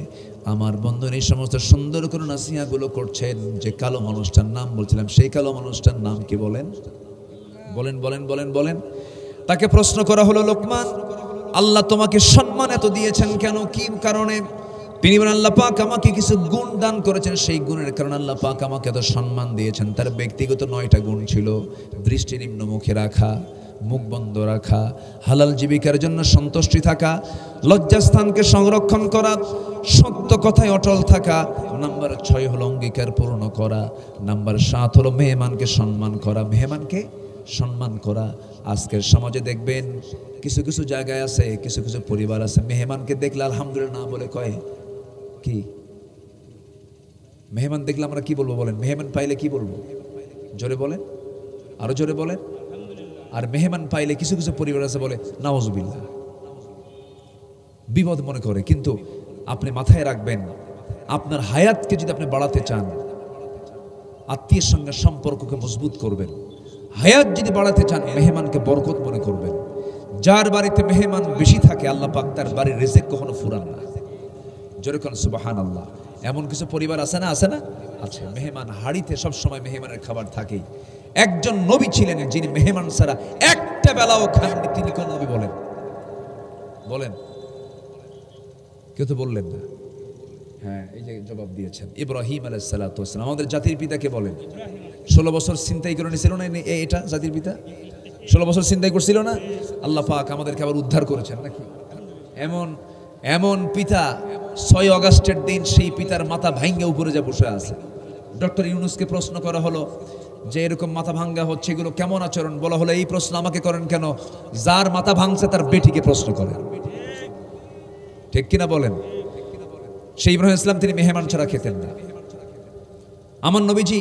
আমার বন্ধু এই সমস্ত সুন্দর করে নসিহতগুলো করছেন। যে কালো মানুষটার নাম বলছিলাম, সেই কালো মানুষটার নাম কি বলেন? বলেন বলেন বলেন বলেন। তাকে প্রশ্ন করা হলো, লোকমান, আল্লাহ তোমাকে সম্মান এত দিয়েছেন কেন, কি কারণে? তিনি বলেন, আল্লাহ পাক আমাকে কিছু গুণ দান করেছেন, সেই গুণের কারণে আল্লাহ পাক আমাকে এত সম্মান দিয়েছেন। তার ব্যক্তিগত 9টা গুণ ছিল: দৃষ্টি নিম্ন মুখে রাখা, মুখ বন্ধ রাখা, হালাল জীবিকার জন্য সন্তুষ্টি থাকা, লজ্জাস্থানকে সংরক্ষণ করা, সত্য কথায় অটল থাকা। নাম্বার 6 হলো অঙ্গীকার পূর্ণ করা। নাম্বার 7 হলো মেহমানকে সম্মান করা। মেহমানকে সম্মান করা। আজকের সমাজে দেখবেন কিছু কিছু জায়গায় আছে, কিছু কিছু পরিবার আছে, মেহমানকে দেখলে আলহামদুলিল্লাহ না বলে কয় কি? মেহমান দেখলে আমরা কি বলবো বলেন? মেহমান পাইলে কি বলবো? জোরে বলেন, আরো জোরে বলেন। আর মেহমান পাইলে কিছু কিছু পরিবার আছে বলে নাউজুবিল্লাহ, বিপদ মনে করে। কিন্তু আপনি মাথায় রাখবেন, আপনার হায়াতকে যদি আপনি বাড়াতে চান, আত্মীয়ের সঙ্গে সম্পর্ককে মজবুত করবেন। হায়াত যদি বাড়াতে চান, মেহমানকে বরকত মনে করবেন। যার বাড়িতে মেহমান বেশি থাকে, আল্লাহ পাক তার বাড়ির রিজিক কখনো ফুরান না। জোরে কোন সুবহানাল্লাহ। এমন কিছু পরিবার আছে না? আছে না? আছে। মেহমান হাড়িতে সব সময় মেহমানের খাবার থাকে। একজন নবী ছিলেন যিনি মেহমান ছাড়া একটা বেলাও খাননি। তিনি কোন নবী বলেন? বলেন, কেউ তো বললেন না। হ্যাঁ, এই যে জবাব দিয়েছেন, ইব্রাহিম আলাইহিস সালাতু ওয়াস সালাম। আমাদের জাতির পিতাকে বলেন। 16 বছর চিন্তাই করে নিছিল না এটা জাতির পিতা? 16 বছর চিন্তাই করছিল না? আল্লাহ পাক আমাদেরকে আবার উদ্ধার করেছেন নাকি? এমন এমন পিতা, 6 আগস্টের দিন সেই পিতার মাথা ভাঙ্গা উপরে যা বসে আছে। ডক্টর ইউনূসকে প্রশ্ন করা হলো যে এরকম মাথা ভাঙ্গা হচ্ছে, এগুলো কেমন আচরণ? বলা হলো, এই প্রশ্ন আমাকে করেন কেন? যার মাথা ভাঙছে তার বেটিকে প্রশ্ন করেন। ঠিক কিনা বলেন? সেই ইব্রাহিম ইসলাম তিনি মেহমান ছাড়া খেতেন না। আমার নবীজি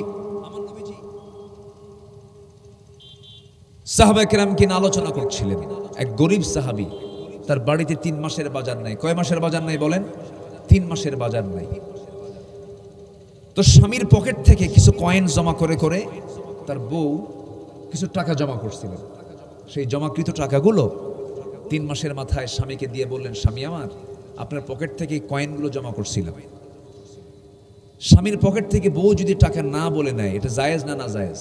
সাহাবায়ে কেরামকে নিয়ে আলোচনা করছিলেন। এক গরিব সাহাবী, তার বাড়িতে 3 মাসের বাজার নাই। কয় মাসের বাজার নাই বলেন? 3 মাসের বাজার নাই। তো স্বামীর পকেট থেকে কিছু কয়েন জমা করে করে তার বউ কিছু টাকা জমা করছিলেন। সেই জমাকৃত টাকাগুলো 3 মাসের মাথায় স্বামীকে দিয়ে বললেন, স্বামী আমার, আপনার পকেট থেকে কয়েনগুলো জমা করছিলাম। স্বামীর পকেট থেকে বউ যদি টাকা না বলে নেয়, এটা জায়েজ না না জায়েজ?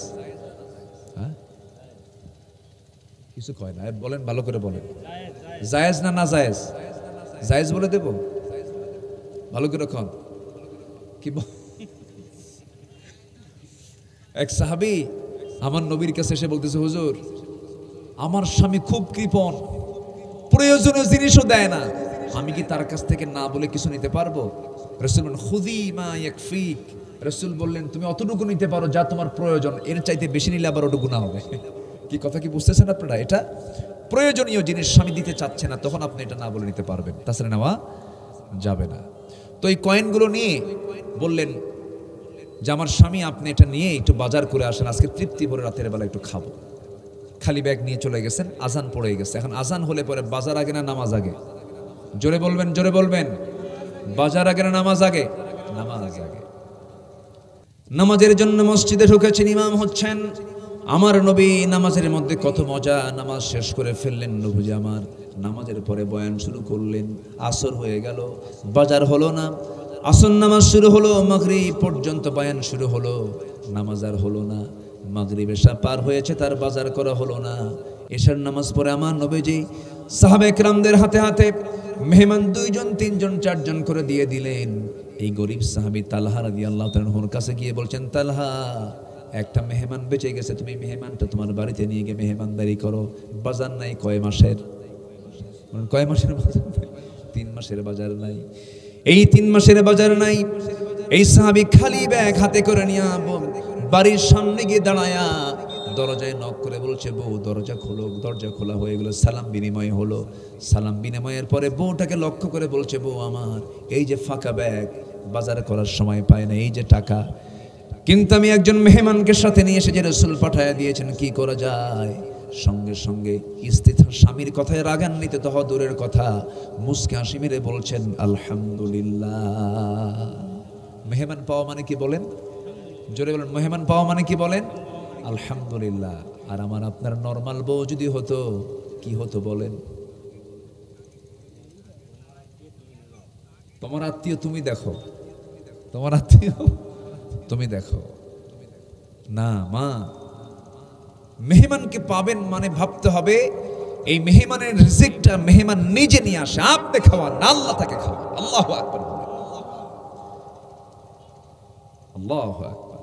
হ্যাঁ, কিছু কয় না, বলেন, ভালো করে বলেন। জায়েজ না না জায়েজ? জায়েজ বলে দেব? ভালো করে কন কি? এক সাহাবী আমার নবীর কাছে এসে বলতেছে, হুজুর, আমার স্বামী খুব কৃপণ, প্রয়োজনীয় জিনিসও দেয় না, আমি কি তার কাছ থেকে না বলে কিছু নিতে পারবো? রাসূল বললেন, খুযি মা ইয়াকফিক। রাসূল বললেন, তুমি অতটুকু নিতে পারো যা তোমার প্রয়োজন, এর চাইতে বেশি নিলে আবার ওটা গুনাহ হবে। কি কথা কি বুঝতেছেন আপনারা? এটা প্রয়োজনীয় জিনিস স্বামী দিতে চাচ্ছে না, তখন আপনি এটা না বলে নিতে পারবেন, তাছাড়া নেওয়া যাবে না। তো এই কয়েনগুলো নিয়ে বললেন যে আমার স্বামী, আপনি এটা নিয়ে একটু বাজার করে আসেন, আজকে তৃপ্তি ভরে রাতের বেলা একটু খাবো। খালি ব্যাগ নিয়ে চলে গেছেন। আজান পড়ে গেছে। এখন আজান হলে পরে বাজার আগে না নামাজ আগে? জোরে বলবেন, জোরে বলবেন। বাজার আগে না নামাজ আগে? নামাজ আগে। নামাজের জন্য মসজিদে ঢুকেছেন, ইমাম হচ্ছেন। আমার নবী নামাজের মধ্যে কত মজা, নামাজ শেষ করে ফেললেন নবীজি আমার। নামাজের পরে বয়ান শুরু করলেন। আসর হয়ে গেল, বাজার হলো না। আসর নামাজ শুরু হলো, মাগরিব পর্যন্ত বয়ান শুরু হলো, নামাজ আর হলো না। মাগরিব এশা পার হয়েছে, তার বাজার করা হলো না। এশার নামাজ পরে আমার নবীজি সাহাবায়ে কেরামদের হাতে হাতে মেহমান 2 জন 3 জন 4 জন করে দিয়ে দিলেন। এই গরিব সাহাবী তালহা রাদিয়াল্লাহু তাআলা আনহুর কাছে গিয়ে বলছেন, তালহা, একটা মেহমান বেঁচে গেছে, তুমি মেহমানটা তোমার বাড়িতে নিয়ে গিয়ে মেহমানদারি করো। বাজার নাই কয় মাসের? কয় মাসের বাজার? 3 মাসের বাজার নাই। এই 3 মাসের বাজার নাই। এই সাহাবী খালি ব্যাগ হাতে করে নিয়ে বাড়ির সামনে গিয়ে দাঁড়ায়া দরজায় নক করে বলছে, বউ দরজা খোলো। দরজা খোলা হয়ে গেল, সালাম বিনিময় হলো। সালাম বিনিময়ের পরে বউটাকে লক্ষ্য করে বলছে, বউ আমার, এই যে ফাঁকা ব্যাগ, বাজার করার সময় পায় না, এই যে টাকা, কিন্তু আমি একজন মেহমানকে সাথে নিয়ে এসে যে রাসূল পাঠায়া দিয়েছেন, কি করা যায়? সঙ্গে সঙ্গে স্ত্রী স্বামীর কথায় রাগান্বিত তো হওয়া দূরের কথা, মুস্কে হাসি মেরে বলছেন, আলহামদুলিল্লাহ। মেহমান পাওয়া মানে কি বলেন? জোরে বলেন, মেহমান পাওয়া মানে কি বলেন? আলহামদুলিল্লাহ। আর আমার আপনার নরমাল বউ যদি হতো, কি হতো বলেন? তোমার আত্মীয় তুমি দেখো, তোমার আত্মীয় তুমি দেখো না। মা, মেহমানকে পাবেন মানে ভাবতে হবে এই মেহমানের রিজিকটা মেহমান নিজে নিয়ে আসে, আপনি খাওয়ান না, আল্লাহ তাকে খাওয়ান। আল্লাহু আকবার, আল্লাহু আকবার।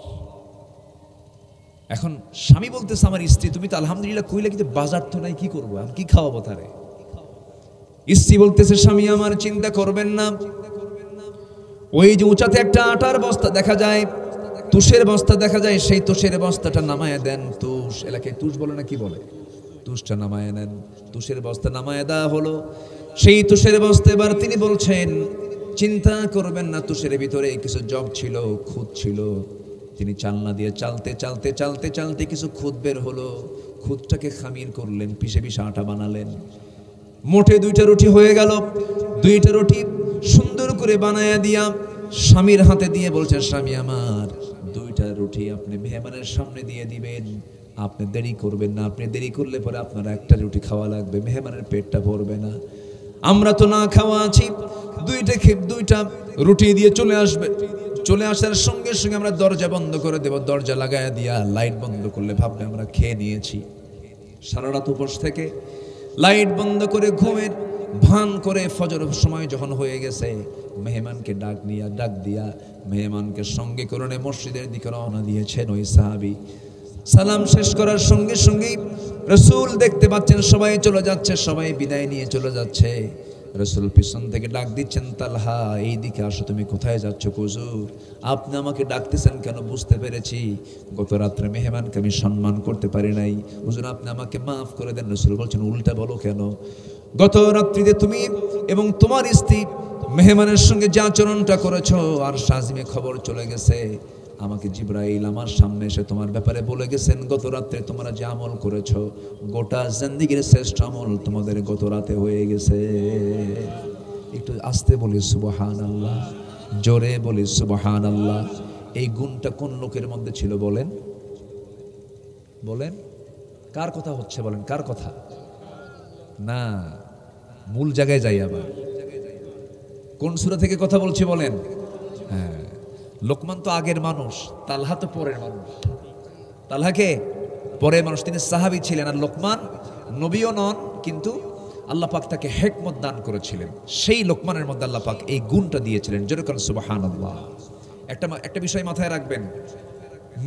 এখন স্বামী বলতেছে আমার স্ত্রী, তুমি তো আলহামদুলিল্লাহ কইলে, কিন্তু বাজার তো নাই, কি করবো, আমি কি খাওয়াবো তারে? স্ত্রী বলতেছে স্বামী আমার, চিন্তা করবেন না, ওই যে উঁচাতে একটা আটার বস্তা দেখা যায়, তুষের বস্তা দেখা যায়, সেই তুষের বস্তাটা নামায় দেন। তুষ এলাকায় তুষ বলে না, কি বলে, তুষটা নামায় নেন। তুষের বস্তা নামায় দেওয়া হলো। সেই তুষের বস্তা এবার তিনি বলছেন চিন্তা করবেন না, তুষের ভিতরে কিছু জব ছিল, খুদ ছিল। তিনি চালনা দিয়ে চালতে চালতে চালতে চালতে কিছু খুদ বের হলো। খুদটাকে খামির করলেন, পিষে পিষে আটা বানালেন। মোটে 2টা রুটি হয়ে গেল। 2টা রুটি সুন্দর করে বানায়া দিয়া স্বামীর হাতে দিয়ে বলছেন, স্বামী আমার, 2টা রুটি আপনি মেহমানের সামনে দিয়ে দিবেন, আপনি দেরি করবেন না, আপনি দেরি করলে পরে আপনার একটা রুটি খাওয়া লাগবে, মেহমানের পেটটা ভরবে না। আমরা তো না খাওয়া আছি, 2টা রুটি দিয়ে চলে আসবে। চলে আসার সঙ্গে সঙ্গে আমরা দরজা বন্ধ করে দেব, দরজা লাগায়া দিয়া লাইট বন্ধ করলে ভাববে আমরা খেয়ে নিয়েছি। সারা রাত উপোস থেকে লাইট বন্ধ করে ঘুমের ভান করে ফজর সময় যখন হয়ে গেছে, মেহমানকে ডাক দিয়া মেহমানকে সঙ্গে করে মসজিদের দিকে রওনা দিয়েছেন ওই সাহাবী। সালাম শেষ করার সঙ্গে সঙ্গেই রাসূল দেখতে পাচ্ছেন সবাই চলে যাচ্ছে, সবাই বিদায় নিয়ে চলে যাচ্ছে। রাসূল পিছন থেকে ডাক দিচ্ছেন, তালহা এই দিকে আসো, তুমি কোথায় যাচ্ছ? হুজুর আপনি আমাকে ডাকতেছেন কেন? বুঝতে পেরেছি গত রাত্রে মেহমানকে আমি সম্মান করতে পারি নাই, হুজুর আপনি আমাকে মাফ করে দেন। রাসূল বলছেন, উল্টা বলো কেন? গত রাত্রিতে তুমি এবং তোমার স্ত্রী মেহমানের সঙ্গে যে আচরণটা করেছো, আর শাজিমে খবর চলে গেছে, আমাকে জিবরাইল আমার সামনে এসে তোমার ব্যাপারে বলে গেছেন, গত রাত্রে তোমরা যে আমল করেছো, গোটা জিন্দেগীর শ্রেষ্ঠ আমল তোমাদের গত রাতে হয়ে গেছে। একটু আস্তে বলি সুবহানাল্লাহ, জোরে বলি সুবহানাল্লাহ। এই গুণটা কোন লোকের মধ্যে ছিল বলেন? বলেন কার কথা হচ্ছে? বলেন কার কথা? না, মূল জায়গায় যাই। আবার কোন সূরা থেকে কথা বলছি বলেন? হ্যাঁ, লোকমান তো আগের মানুষ, তালহা তো পরের মানুষ। তালহাকে পরের মানুষ, তিনি সাহাবী ছিলেন। আর লোকমান নবীও নন, কিন্তু আল্লাহ পাক তাকে হিকমত দান করেছিলেন। সেই লোকমানের মধ্যে আল্লাহ পাক এই গুণটা দিয়েছিলেন। যেরকম সুবহানাল্লাহ। একটা বিষয় মাথায় রাখবেন,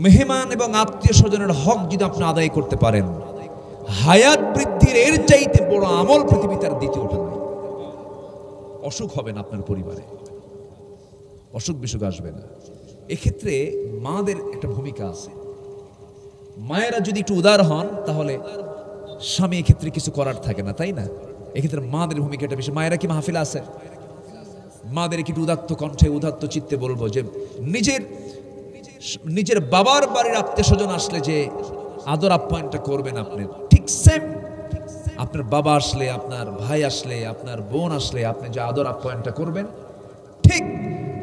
মেহমান এবং আত্মীয় স্বজনের হক যদি আপনি আদায় করতে পারেন, হায়াত বৃদ্ধির এর চাইতে বড় আমল পৃথিবীতে আর দ্বিতীয়টা নাই। অসুখ হবে না আপনার পরিবারে, অসুখ বিসুখ আসবে না। এক্ষেত্রে মাদের একটা ভূমিকা আছে। মায়েরা যদি একটু উদার হন, তাহলে স্বামী এক্ষেত্রে কিছু করার থাকে না, তাই না? এক্ষেত্রে মাদের ভূমিকাটা বেশি। মায়েরা কি মাহফিলে আছে? মাদের কি একটু উদাত্ত কণ্ঠে উদাত্ত চিত্তে বলবো যে নিজের বাবার বাড়ির আত্মীয় স্বজন আসলে যে আদর আপ্যায়নটা করবেন আপনি, ঠিক সেম আপনার বাবা আসলে, আপনার ভাই আসলে, আপনার বোন আসলে আপনি যে আদর আপ্যায়নটা করবেন, ঠিক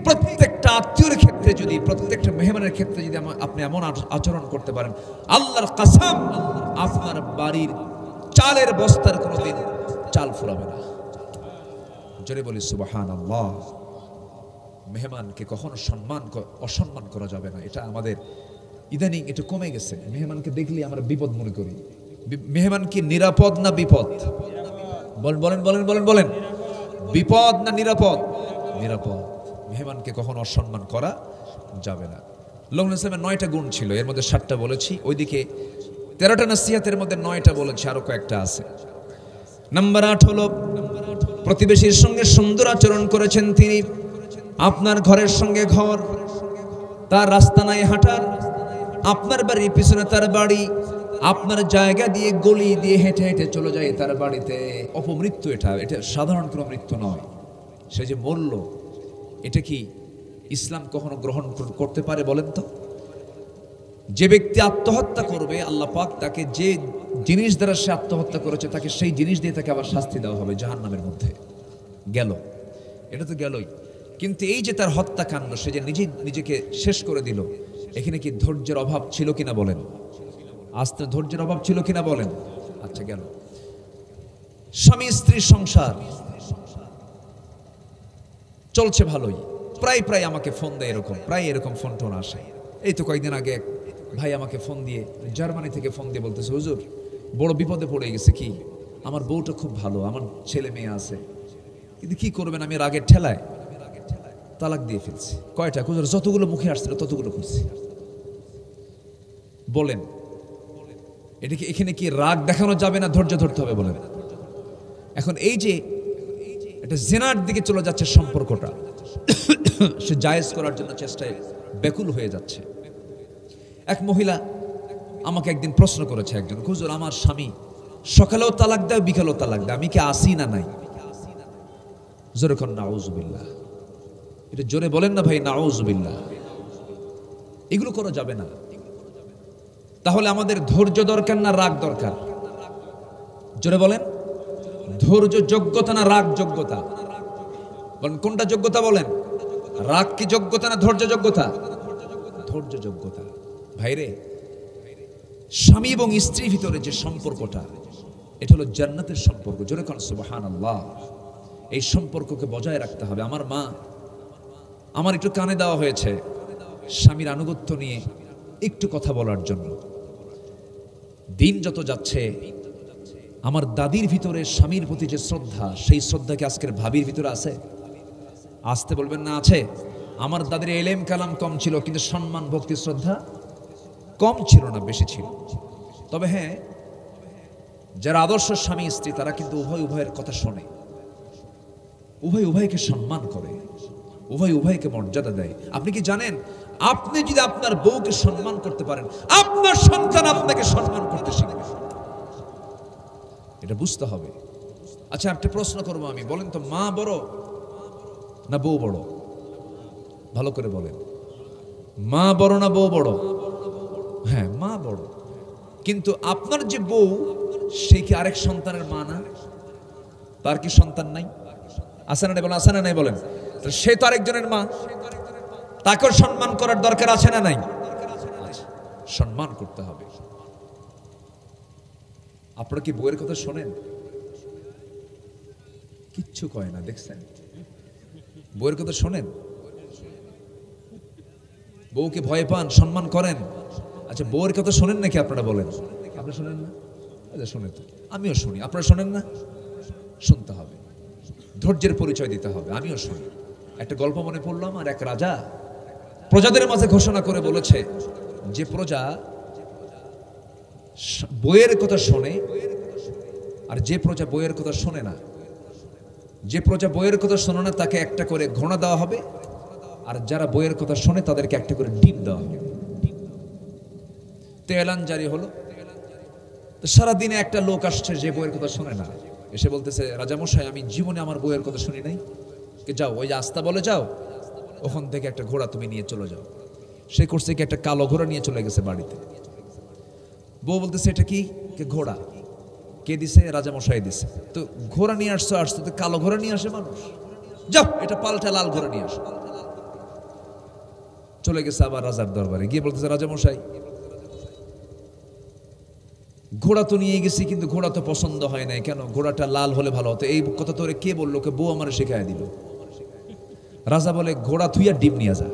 প্রত্যেকটা আত্মীয়ের ক্ষেত্রে যদি, প্রত্যেকটা মেহমানের ক্ষেত্রে যদি আপনি এমন আচরণ করতে পারেন, আল্লাহর কসম আপনার বাড়ির চালের বস্তার কোনোদিন চাল ফুরাবে না। জোরে বলি সুবহানাল্লাহ। মেহমানকে কখনো অসম্মান করা যাবে না। এটা আমাদের ইদানিং একটু কমে গেছে। মেহমানকে দেখলে আমরা বিপদ মনে করি। মেহমান কি নিরাপদ না বিপদ? বলেন বলেন বলেন বলেন, বিপদ না নিরাপদ? নিরাপদ। মেহমানকে কখনো অসম্মান করা যাবে না। লোকমান ইসলামের 9টা গুণ ছিল, এর মধ্যে 7টা বলেছি। ওইদিকে 13টা নসিহতের মধ্যে 9টা বলেছি, আরো কয়েকটা আছে। নাম্বার 8 হলো প্রতিবেশীর সঙ্গে সুন্দর আচরণ করেছেন তিনি। আপনার ঘরের সঙ্গে ঘর, তার রাস্তা নাই হাঁটার, আপনার বাড়ির পিছনে তার বাড়ি, আপনার জায়গা দিয়ে গলি দিয়ে হেঁটে হেঁটে চলে যায় তার বাড়িতে। অপমৃত্যু এটা সাধারণ কোনো মৃত্যু নয়। সে যে মরল, এটা কি ইসলাম কখনো গ্রহণ করতে পারে বলেন তো? যে ব্যক্তি আত্মহত্যা করবে, আল্লাহ পাক তাকে যে জিনিস দ্বারা সে আত্মহত্যা করেছে, তাকে সেই জিনিস দিয়ে তাকে আবার শাস্তি দেওয়া হবে জাহান্নামের মধ্যে। গেল, এটা তো গেলই। কিন্তু এই যে তার হত্যাকাণ্ড, সে যে নিজেকে শেষ করে দিল, এখানে কি ধৈর্যের অভাব ছিল কিনা বলেন? আস্তে ধৈর্যের অভাব ছিল কিনা বলেন? আচ্ছা গেল। স্বামী স্ত্রীর সংসার চলছে ভালোই, প্রায় আমাকে ফোন দেয়, প্রায় এরকম ফোন টোন আসে। এই তো কয়েকদিন আগে এক ভাই আমাকে ফোন দিয়ে, জার্মানি থেকে ফোন দিয়ে বলতেছে, হুজুর বড় বিপদে পড়ে গেছে। কি? আমার বউটা খুব ভালো, আমার ছেলে মেয়ে আছে, কিন্তু কি করবেন আমি রাগের ঠেলায় তালাক দিয়ে ফেলছি। কয়টা? যতগুলো মুখে আসছিল ততগুলো খুঁজছি। বলেন এটা কি, এখানে কি রাগ দেখানো যাবে না ধৈর্য ধরতে হবে বলেন? এখন এই যে এটা জেনার দিকে চলে যাচ্ছে সম্পর্কটা, সে জায়েজ করার জন্য চেষ্টায় ব্যাকুল হয়ে যাচ্ছে। এক মহিলা আমাকে একদিন প্রশ্ন করেছে, একজন, হুজুর আমার স্বামী সকালেও তালাক দেয় বিকালেও তালাক দেয়, আমি কি আসি না নাই? জোরে কর নাউজুবিল্লাহ। এটা জোরে বলেন না ভাই, নাউজুবিল্লাহ। এগুলো করা যাবে না। তাহলে আমাদের ধৈর্য দরকার না রাগ দরকার? জোরে বলেন। ধৈর্য যোগ্যতা না রাগ যোগ্যতা? বলেন কোনটা যোগ্যতা বলেন? রাগ কি যোগ্যতা না ধৈর্য যোগ্যতা? ধৈর্য যোগ্যতা। ভাইরে, স্বামী এবং স্ত্রীর ভিতরে যে সম্পর্কটা, এটা হলো জান্নাতের সম্পর্ক। জোরে কোন সুবহানাল্লাহ। এই সম্পর্ককে বজায় রাখতে হবে। আমার মা আমার একটু কানে দেওয়া হয়েছে স্বামীর আনুগত্য নিয়ে একটু কথা বলার জন্য। দিন যত যাচ্ছে আমার দাদির ভিতরে স্বামীর প্রতি যে শ্রদ্ধা, সেই শ্রদ্ধা কি আজকের ভাবির ভিতরে আছে? আসতে বলবেন না আছে? আমার দাদির এলেম কালাম কম ছিল, কিন্তু সম্মান ভক্তি শ্রদ্ধা কম ছিল না, বেশি ছিল। তবে হ্যাঁ, যারা আদর্শ স্বামী স্ত্রী তারা কিন্তু উভয় উভয়ের কথা শোনে, উভয় উভয়কে সম্মান করে, উভয় উভয়কে মর্যাদা দেয়। আপনি কি জানেন, আপনি যদি আপনার বউকে সম্মান করতে পারেন, আপনার সন্তান আপনাকে সম্মান করতে শিখবে। এটা বুঝতে হবে। আচ্ছা, একটা প্রশ্ন করবো আমি, বলেন তো, মা বড় না বউ বড়? ভালো করে বলেন, মা বড় না বউ বড়? হ্যাঁ, মা বড়। কিন্তু আপনার যে বউ, সে কি আরেক সন্তানের মা না? তার কি সন্তান নাই? আছে না নাই বলেন? আছে না নাই বলেন? সে তো আরেকজনের মা, তাকেও সম্মান করার দরকার আছে না নাই? সম্মান করতে হবে। আপনারা কি বউয়ের কথা শোনেন? কিচ্ছু কয় না, দেখছেন? বউয়ের কথা শোনেন? বউকে ভয় পান, সম্মান করেন? আচ্ছা, বউয়ের কথা শোনেন নাকি আপনারা বলেন? আপনারা শোনেন না? আচ্ছা, শোনেন তো, আমিও শুনি। আপনারা শোনেন না? শুনতে হবে, ধৈর্যের পরিচয় দিতে হবে। আমিও শুনি। একটা গল্প মনে পড়লো আমার। এক রাজা প্রজাদের মাঝে ঘোষণা করে বলেছে, যে প্রজা বইয়ের কথা শোনে আর যে প্রজা বইয়ের কথা শোনে না, যে প্রজা বইয়ের কথা শোনে না তাকে একটা করে ঘোড়া দেওয়া হবে, আর যারা বইয়ের কথা শোনে তাদেরকে একটা করে ডিম দেওয়া হবে। তো এলান জারি হলো। তো সারাদিনে একটা লোক আসছে যে বইয়ের কথা শোনে না, এসে বলতেছে, রাজামশাই আমি জীবনে আমার বইয়ের কথা শুনি নাই। যাও, ওই যে আস্তা বলে যাও, ওখান থেকে একটা ঘোড়া তুমি নিয়ে চলে যাও। সে করছে কি, একটা কালো ঘোড়া নিয়ে চলে গেছে বাড়িতে। বউ বলতেছে, এটা কি? ঘোড়া। কে দিছে? রাজামশাই দিছে। তো ঘোড়া নিয়ে আসছো, তো কালো ঘোড়া নিয়ে আসে মানুষ? যাও, এটা পাল্টা লাল ঘোড়া নিয়ে আসো। চলে গেছে আবার রাজার দরবারে, গিয়ে বলতেছে, রাজামশাই ঘোড়া তো নিয়ে গেছি, কিন্তু ঘোড়া তো পছন্দ হয় নাই। কেন? ঘোড়াটা লাল হলে ভালো হতো। এই কথা তোরে কে বললো? কে? বউ আমার শেখায় দিল। রাজা বলে, ঘোড়া থুইয়া ডিম নিয়ে যা।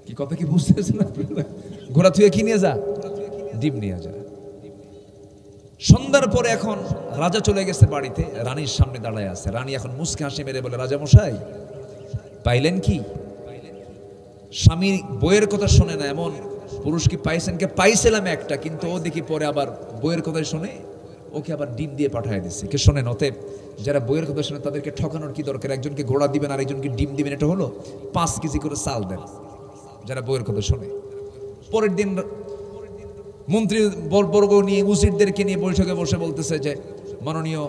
কি কথা কি বুঝতেছেন? ঘোড়া থুইয়া কি নিয়ে যা? ডিম নিয়ে যা। সন্ধ্যার পরে এখন রাজা চলে গেছে বাড়িতে, রানীর সামনে দাঁড়ায় আছে। রানী এখন মুস্কে হাসি মেরে বলে, রাজামশাই পাইলেন কি? স্বামী বইয়ের কথা শোনে না এমন পুরুষ কি পাইছেন? কে? পাইছিলাম একটা, কিন্তু ও দেখি পরে আবার বইয়ের কথাই শোনে, ওকে আবার ডিম দিয়ে পাঠায় দিচ্ছে। কে? শোনেন, অতএব যারা বইয়ের কথা শোনে তাদেরকে ঠকানোর কি দরকার? একজনকে ঘোড়া দিবেন আর একজনকে ডিম দিবেন, এটা হলো? 5 কেজি করে চাল দেন যারা বইয়ের কথা শোনে। পরের দিন মন্ত্রী বর্গ নিয়ে, উজিরদেরকে নিয়ে বৈঠকে বসে বলতেছে যে, মাননীয়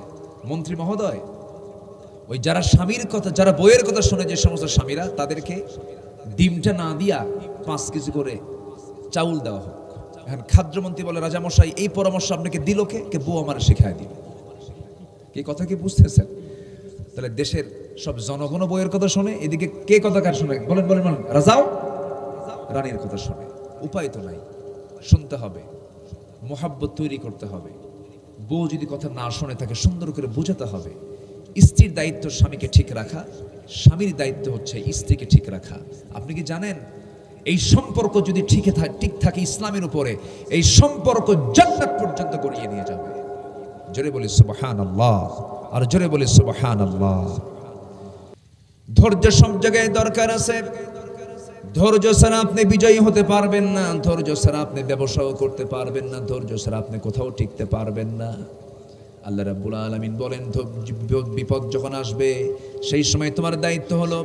মন্ত্রী মহোদয়, ওই যারা স্বামীর কথা, যারা বইয়ের কথা শোনে, যে সমস্ত স্বামীরা, তাদেরকে ডিমটা না দিয়া 5 কেজি করে চাউল দেওয়া হোক। এখন খাদ্যমন্ত্রী বলে, রাজামশাই এই পরামর্শ আপনাকে দিল কে? কে? বউ আমার শেখায় দিল। কি কথা কি বুঝতেছেন? তাহলে দেশের সব জনগণ বইয়ের কথা শোনে, এদিকে কে কথা কার শোনে? বলেন বলেন বলেন। রাজাও রানীর কথা শোনে। উপায় তো নাই, শুনতে হবে, মোহাব্বত তৈরি করতে হবে। বউ যদি কথা না শোনে তাকে সুন্দর করে বোঝাতে হবে। স্ত্রীর দায়িত্ব স্বামীকে ঠিক রাখা, স্বামীর দায়িত্ব হচ্ছে স্ত্রীকে ঠিক রাখা। আপনি কি জানেন, এই সম্পর্ক যদি ঠিক থাকে ইসলামের উপরে, এই সম্পর্ক জান্নাত পর্যন্ত গড়িয়ে নিয়ে যাবে। জোরে বলি সুবহানাল্লাহ, আর জোরে বলি সুবহানাল্লাহ। ধৈর্য সব জায়গায় দরকার আছে। ধৈর্য ছাড়া আপনি বিজয়ী হতে পারবেন না, ধৈর্য ছাড়া আপনি ব্যবসাও করতে পারবেন না, ধৈর্য ছাড়া আপনি কোথাও টিকতে পারবেন না। আল্লাহ রাব্বুল আলামিন বলেন, বিপদ যখন আসবে সেই সময় তোমার দায়িত্ব হলো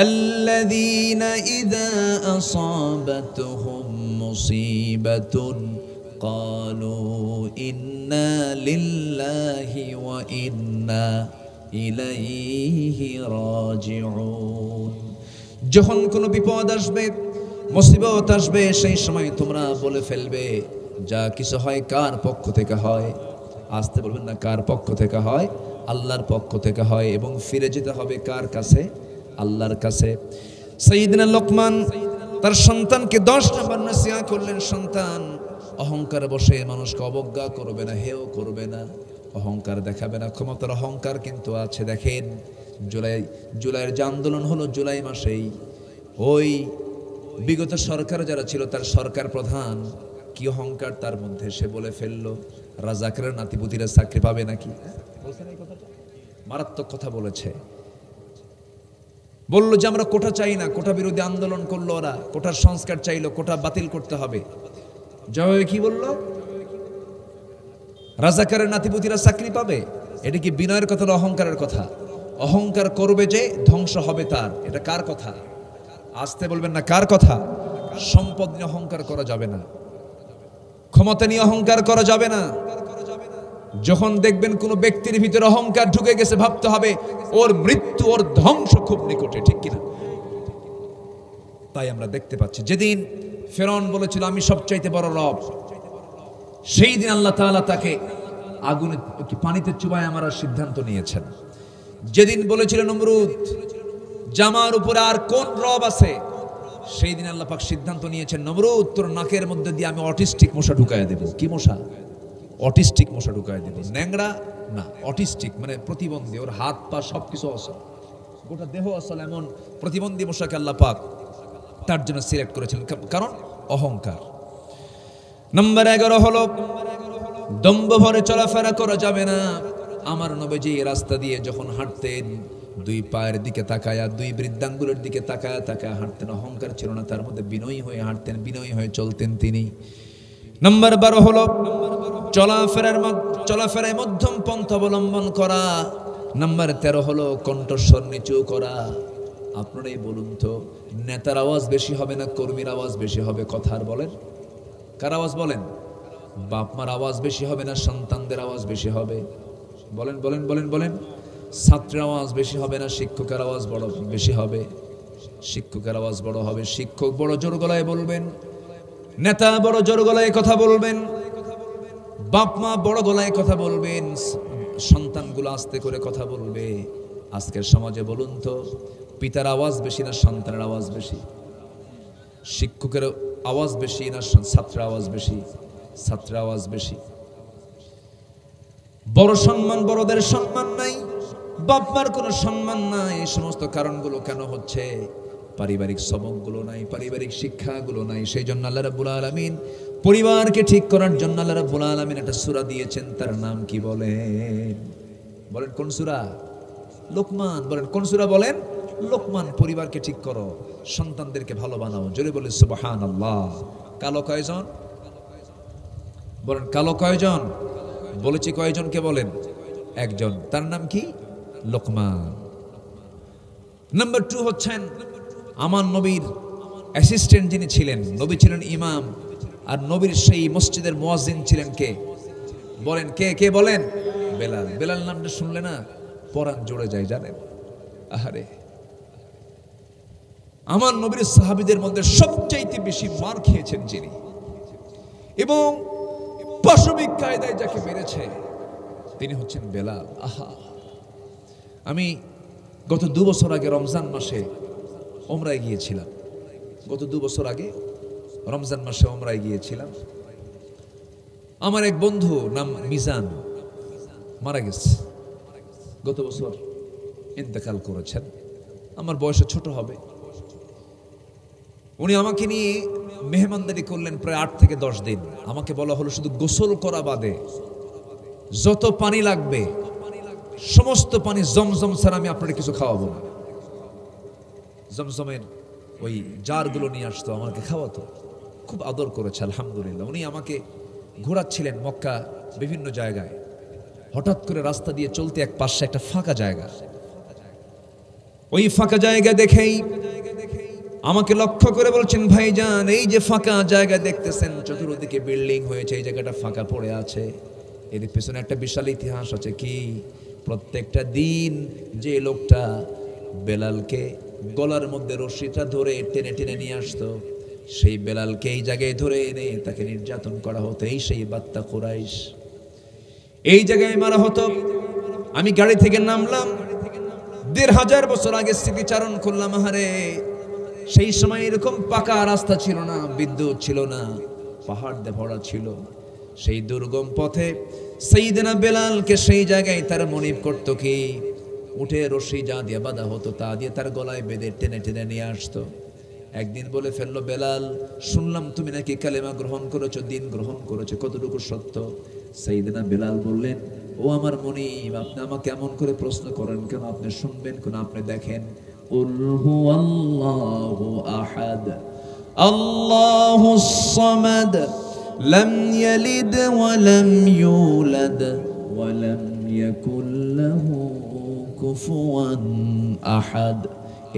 আল্লাযীনা ইযা আসাবাতুহুম মুসিবাতুন ক্বালু ইন্না লিল্লাহি ওয়া ইন্না ইলাইহি রাজিউন। যখন কোনো বিপদ আসবে, মুসিবত আসবে, সেই সময় তোমরা বলে ফেলবে যা কিছু হয় কার পক্ষ থেকে হয়। আসতে বলবেন না, কার পক্ষ থেকে হয়? আল্লাহর পক্ষ থেকে হয়। এবং ফিরে যেতে হবে কার কাছে? আল্লাহর কাছে। সাইয়েদনা লোকমান তার সন্তানকে 10 নম্বর নসিহত করলেন, সন্তান অহংকার বসে মানুষকে অবজ্ঞা করবে না, হেয় করবে না, অহংকার দেখাবে না। ক্ষমতার অহংকার কিন্তু আছে। দেখেন জুলাইয়ের যে আন্দোলন হলো জুলাই মাসেই, ওই বিগত সরকার যারা ছিল তার সরকার প্রধান কি অহংকার তার মধ্যে, সে বলে ফেললো রাজাকারের নাতিপুতিরা চাকরি পাবে নাকি। মারাত্মক কথা বলেছে। বললো যে আমরা কোটা চাই না, কোটা বিরোধী আন্দোলন করলো ওরা, কোটার সংস্কার চাইলো, কোটা বাতিল করতে হবে। জবাবে কি বললো? রাজাকারের নাতিপুতিরা চাকরি পাবে। এটা কি বিনয়ের কথা না অহংকারের কথা? অহংকার করবে যে ধ্বংস হবে তার। এটা কার কথা? আসতে বলবেন না, কার কথা? সম্পদ নিয়ে অহংকার করা যাবে না, ক্ষমতা নিয়ে অহংকার করা যাবে না। যখন দেখবেন কোন ব্যক্তির ভিতরে অহংকার ঢুকে গেছে, ভাবতে হবে ওর মৃত্যু, ওর ধ্বংস খুব নিকটে, ঠিক কিনা? তাই আমরা দেখতে পাচ্ছি যেদিন ফেরাউন বলেছিল আমি সবচাইতে বড় রব, সেই দিন আল্লাহ তাআলা তাকে আগুনে পানিতে চুবায় মারার সিদ্ধান্ত নিয়েছেন। যেদিন বলেছিল নমরুদ জামার উপরে আর কোন রব আছে, সেই দিন আল্লাহ পাক সিদ্ধান্ত নিয়েছেন নমরুদ তোর নাকের মধ্যে দিয়ে আমি অটিস্টিক মশা ঢুকায় দেব। কি মশা? অটিস্টিক মশা ঢুকায় দেব। ন্যাংরা না, অটিস্টিক মানে প্রতিবন্ধী, ওর হাত পা সবকিছু অসল, গোটা দেহ অসল, এমন প্রতিবন্ধী মশাকে আল্লাহ পাক তার জন্য সিলেক্ট করেছিলেন। কারণ অহংকার। নম্বর 11 হলো দম্ভ ভরে চলাফেরা করা যাবে না। আমার নবীজি রাস্তা দিয়ে যখন হাঁটতেন দুই পায়ের দিকে তাকায়া, দুই বৃদ্ধাঙ্গুলের দিকে তাকায়া তাকায়া হাঁটতেন। অহংকার ছিল না তার মধ্যে, বিনয়ী হয়ে হাঁটতেন, বিনয়ী হয়ে চলতেন তিনি। নম্বর 12 হলো চলাফেরায় মধ্যম পন্থা অবলম্বন করা। নম্বর 13 হলো কণ্ঠস্বর নিচু করা। আপনারাই বলুন তো, নেতার আওয়াজ বেশি হবে না কর্মীর আওয়াজ বেশি হবে? কথার বলেন, কার আওয়াজ বলেন? বাপ মার আওয়াজ বেশি হবে না সন্তানদের আওয়াজ বেশি হবে? বলেন বলেন বলেন বলেন। ছাত্রের আওয়াজ বেশি হবে না শিক্ষকের আওয়াজ বড় বেশি হবে? শিক্ষকের আওয়াজ বড় হবে। শিক্ষক বড় জোর গলায় বলবেন, নেতা বড় জোর গলায় কথা বলবেন, বাপ মা বড় গলায় কথা বলবেন, সন্তানগুলো আস্তে করে কথা বলবে। আজকের সমাজে বলুন তো, পিতার আওয়াজ বেশি না সন্তানের আওয়াজ বেশি? শিক্ষকের আওয়াজ বেশি না ছাত্রের আওয়াজ বেশি? ছাত্রের আওয়াজ বেশি। বড় সম্মান, বড়দের সম্মান নাই, বাপ মার কোনো সম্মান নাই। এই সমস্ত কারণগুলো কেন হচ্ছে? পারিবারিক সবকগুলো নাই, পারিবারিক শিক্ষাগুলো নাই। সেই জন্য আল্লাহ রাব্বুল আলামিন পরিবারকে ঠিক করার জন্য আল্লাহ রাব্বুল আলামিন একটা সূরা দিয়েছেন। তার নাম কি বলেন? বলেন কোন সূরা? লোকমান। বলেন কোন সূরা? বলেন লোকমান। পরিবারকে ঠিক করো, সন্তানদেরকে ভালো বানাও। জোরে বলে সুবহানাল্লাহ। কালো কয়জন? বলেন কালো কয়জন? বলেছি কয়জনকে বলেন? একজন। তার নাম কি? লোকমান। নাম্বার 2 হচ্ছেন আমার নবীর অ্যাসিস্ট্যান্ট যিনি ছিলেন। নবী ছিলেন ইমাম, আর নবীর সেই মসজিদের মুয়াজ্জিন ছিলেন কে? বলেন কে? কে বলেন? বেলাল। বেলাল নামটা শুনলে না পরাণ জুড়ে যায়, জানেন? আহারে, আমার নবীর সাহাবীদের মধ্যে সবচাইতে বেশি মার খেয়েছেন যিনি, এবং পাশবিক কায়দায় যাকে মেরেছে তিনি হচ্ছেন বেলাল। আহা, আমি গত 2 বছর আগে রমজান মাসে ওমরায় গিয়েছিলাম। গত 2 বছর আগে রমজান মাসে ওমরায় গিয়েছিলাম। আমার এক বন্ধু নাম মিজান মারা গেছে, গত বছর ইন্তেকাল করেছেন। আমার বয়সে ছোট হবে। উনি আমাকে নিয়ে মেহমানদারি করলেন প্রায় 8 থেকে 10 দিন। আমাকে বলা হলো শুধু গোসল করা বাদে যত পানি লাগবে সমস্ত পানি জমজম ছাড়া আমি আপনার কিছু খাওয়াবো না। জমজমের ওই জারগুলো নিয়ে আসতো, আমাকে খাওয়াতো, খুব আদর করেছে আলহামদুলিল্লাহ। উনি আমাকে ঘোরাচ্ছিলেন মক্কা বিভিন্ন জায়গায়। হঠাৎ করে রাস্তা দিয়ে চলতে এক পাশে একটা ফাঁকা জায়গা, ওই ফাঁকা জায়গা দেখেই আমাকে লক্ষ্য করে বলছেন, ভাইজান এই যে ফাঁকা জায়গা দেখতেছেন, চতুর্দিকে বিল্ডিং হয়েছে, এই জায়গাটা ফাঁকা পড়ে আছে, এর পেছনে একটা বিশাল ইতিহাস আছে। কি? প্রত্যেকটা দিন যে লোকটা বেলালকে গলার মধ্যে রশিটা ধরে টেনে টেনে নিয়ে আসতো, সেই বেলালকে এই জায়গায় ধরে এনে তাকে নির্যাতন করা হতো। এই সেই বাত্তা কুরাইশ, এই জায়গায় মারা হতো। আমি গাড়ি থেকে নামলাম, ১৫০০ বছর আগে স্মৃতিচারণ করলাম। আহারে, সেই সময় এরকম পাকা রাস্তা ছিল না, বিদ্যুৎ ছিল না, পাহাড় দিয়ে ভরা ছিল। সেই দুর্গম পথে সাইয়েদনা বেলালকে সেই জায়গায় তার মনিব করত কি, উঠে রশি যা দিয়ে বাঁধা হতো তা দিয়ে তার গলায় বেঁধে টেনে টেনে নিয়ে আসতো। একদিন বলে ফেললো, বেলাল শুনলাম তুমি নাকি কালেমা গ্রহণ করেছো, দিন গ্রহণ করেছো, কতটুকু সত্য? সাইয়েদনা বেলাল বললেন, ও আমার মনিব, আপনি আমাকে এমন করে প্রশ্ন করেন কেন? আপনি শুনবেন কেন? আপনি দেখেন, কুল হুয়াল্লাহু আহাদ আল্লাহুস সামাদ লাম ইয়ালিদ ওয়া লাম ইউলাদ ওয়া লাম ইয়াকুল লাহু কুফুয়ান আহাদ।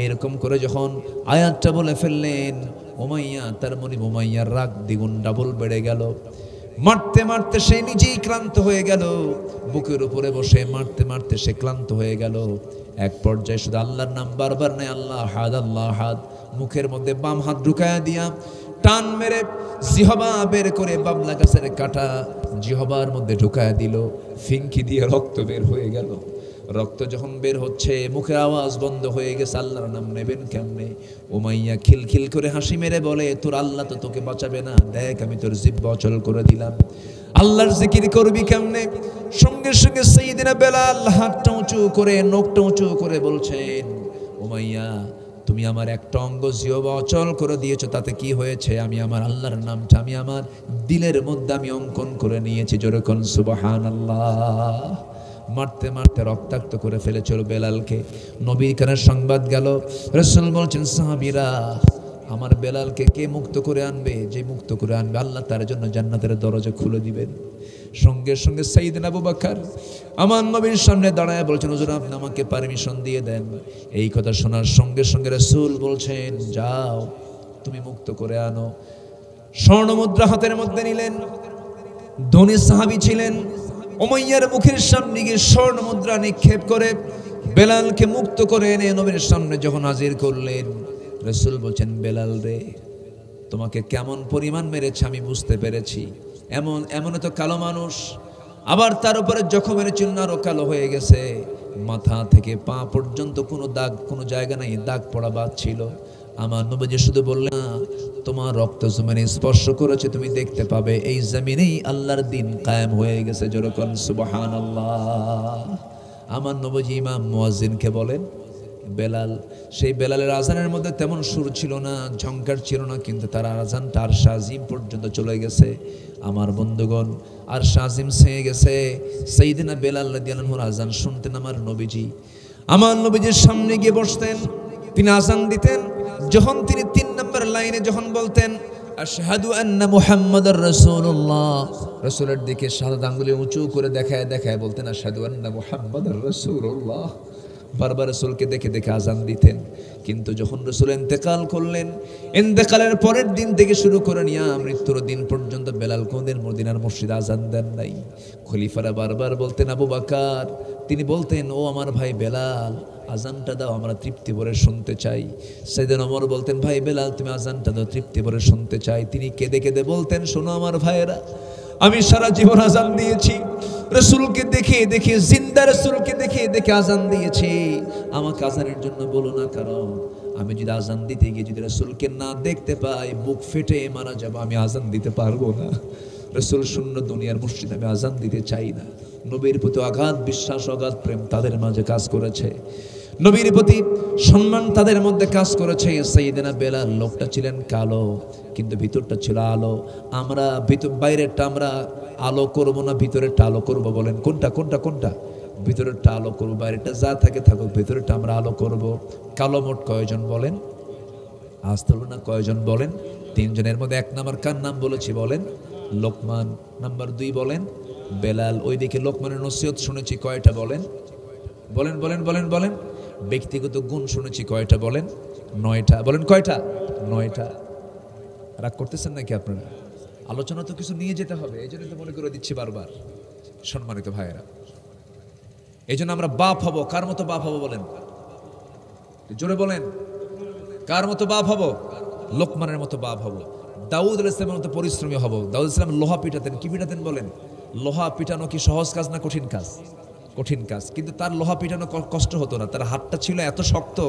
এরকম করে যখন আয়াতটা বলে ফেললেন, উমাইয়া, তার মনিব উমাইয়ার রাগ দ্বিগুণ ডাবল বেড়ে গেল। মারতে মারতে সে নিজেই ক্লান্ত হয়ে গেল, বুকের উপরে বসে মারতে মারতে সে ক্লান্ত হয়ে গেল। এক পর্যায়ে শুধু আল্লাহর নাম বারবার নেয়, আল্লাহ হাদ আল্লাহ হাদ। মুখের মধ্যে বাম হাত ঢুকায়া দিয়া টান মেরে জিহবা বের করে বাবলা গাছের কাটা জিহবার মধ্যে ঢুকায়া দিল, ফিঙ্কি দিয়ে রক্ত বের হয়ে গেল। রক্ত যখন বের হচ্ছে, মুখের আওয়াজ বন্ধ হয়ে গেছে, আল্লাহর নাম নেবেন কেমনে? উমাইয়া খিলখিল করে হাসি মেরে বলে, তোর আল্লাহ তো তোকে বাঁচাবে না, দেখ আমি তোর জিহ্বা অচল করে দিলাম, আল্লাহর জিকির করবি কেমনে? সঙ্গে সঙ্গে সাইয়েদনা বেলাল হাতটা উঁচু করে, নখটা উঁচু করে বলছেন, উমাইয়া তুমি আমার একটা অঙ্গ জিহ্বা অচল করে দিয়েছো, তাতে কি হয়েছে? আমি আমার আল্লাহর নামটা আমি আমার দিলের মধ্যে আমি অঙ্কন করে নিয়েছি। জোরে কোন সুবহানাল্লাহ। মারতে মারতে রক্তাক্ত করে ফেলেছিল বেলালকে। নবীর কানে সংবাদ গেল, রাসূল বলছেন, সাহাবীরা আমার বেলালকে কে মুক্ত করে আনবে? যে মুক্ত করে আনবে আল্লাহ তার জন্য জান্নাতের দরজা খুলে দিবেন। সঙ্গে সঙ্গে সাইয়েদনা আবু বকর আমার নবীর সামনে দাঁড়ায় বলছেন, হুজুর আপনি আমাকে পারমিশন দিয়ে দেন। এই কথা শোনার সঙ্গে সঙ্গে রাসূল বলছেন, যাও তুমি মুক্ত করে আনো। স্বর্ণ মুদ্রা হাতের মধ্যে নিলেন, ধনী সাহাবী ছিলেন, উমাইয়ার মুখের সামনে গিয়ে স্বর্ণ মুদ্রা নিক্ষেপ করে বেলালকে মুক্ত করে এনে নবীর সামনে যখন হাজির করলেন, রাসূল বলছেন, বেলাল রে, তোমাকে কেমন পরিমাণ মেরেছে আমি বুঝতে পেরেছি। এমন তো কালো মানুষ, আবার তার উপরে জখমের চিহ্ন আরো কালো হয়ে গেছে, মাথা থেকে পা পর্যন্ত কোনো দাগ, কোনো জায়গা নাই দাগ পড়া বাদ ছিল। আমার নবীজি শুধু বললেন, না, তোমার রক্ত জমিনে স্পর্শ করেছে, তুমি দেখতে পাবে এই জমিনেই আল্লাহর দিন কায়েম হয়ে গেছে। যেরকম সুবহানাল্লাহ। আমার নবীজি ইমাম মুয়াজ্জিনকে বলেন, বেলাল, সেই বেলালের আজানের মধ্যে তেমন সুর ছিল না, ঝংকার ছিল না, কিন্তু তার আজানটা আরশ আজিম পর্যন্ত চলে গেছে। আমার বন্ধুগণ, আরশ আজিম ছেয়ে গেছে। সাইয়েদনা বেলাল রাদিয়াল্লাহু আনহুর আজান শুনতেন আমার নবীজি। আমার নবীজির সামনে গিয়ে বসতেন, তিনি আজান দিতেন। যখন তিনি ৩ নম্বর লাইনে যখন বলতেন, আশহাদু আন্না মুহাম্মাদার রাসূলুল্লাহ, রাসূলের দিকে শাহাদাত আঙ্গুলে উঁচু করে দেখায় দেখায় বলতেন, আশহাদু আন্না মুহাম্মাদার রাসূলুল্লাহ। বারবার রাসূলকে দেখে দেখে আজান দিতেন। কিন্তু যখন রাসূল ইন্তেকাল করলেন, ইন্তেকালের পরের দিন থেকে শুরু করে নিয়ে মৃত্যুর দিন পর্যন্ত বেলাল কোনদিন মদিনার মসজিদে আজান দেন নাই। খলিফারা বারবার বলতেন, আবু বকর, তিনি বলতেন, ও আমার ভাই বেলাল, আজানটা দাও, আমরা তৃপ্তি ভরে শুনতে চাই। সাইয়েদনা ওমর বলতেন, ভাই বেলাল তুমি আজানটা দাও, তৃপ্তি ভরে শুনতে চাই। তিনি কেঁদে কেঁদে বলতেন, শোনো আমার ভাইয়েরা, আমি সারা জীবন আজান দিয়েছি, রাসূলকে দেখে দেখে, জিন্দা রাসূলকে দেখে দেখে আজান দিয়েছি। আমাকে আজানের জন্য বলো না, কারণ আমি যদি আজান দিতে গিয়ে যদি রাসূলকে না দেখতে পাই, বুক ফেটে মারা যাব, আমি আজান দিতে পারবো না। রাসূল শূন্য দুনিয়ার মসজিদে আমি আজান দিতে চাই না। নবীর প্রতি অগাধ বিশ্বাস, অগাধ প্রেম তাদের মাঝে কাজ করেছে। নবীর প্রতি সম্মান তাদের মধ্যে কাজ করেছে। সাইয়েদনা বেলাল লোকটা ছিলেন কালো, কিন্তু ভিতরটা ছিল আলো। আমরা বাইরেরটা আমরা আলো করব না ভিতরেরটা আলো করব? বলেন কোনটা কোনটা কোনটা? ভিতরেরটা আলো করব, বাইরেরটা যা থাকে থাকুক, ভিতরেরটা আমরা আলো করব। কালো মোট কয়জন বলেন? আজ তুলব না, কয়জন বলেন? 3 জনের মধ্যে 1 নাম্বার কার নাম বলেছি বলেন? লোকমান। নাম্বার 2 বলেন বেলাল। ওইদিকে লোকমানের নসিহত শুনেছি কয়টা বলেন? বলেন বলেন বলেন বলেন। ব্যক্তিগত গুণ শুনেছি কয়টা বলেন? 9টা। বলেন কয়টা? 9টা। রাগ করতেছেন নাকি আপনারা? আলোচনা তো কিছু নিয়ে যেতে হবে, এই জন্য তো মনে করে দিচ্ছি বারবার। সম্মানিত ভাইয়েরা, এই জন্য আমরা বাপ হব। কার মতো বাপ হব বলেন? জোরে বলেন, কার মতো বাপ হব? লোকমানের মতো বাপ হব। দাউদ আলাইহিস সালামের মতো পরিশ্রমী হব। দাউদ আলাইহিস সালাম লোহা পিটাতেন। কি পিটাতেন বলেন? লোহা পিটানো কি সহজ কাজ না কঠিন কাজ? কঠিন কাজ। কিন্তু তার লোহা পিটানো কষ্ট হতো না। তার হাতটা ছিল এত শক্ত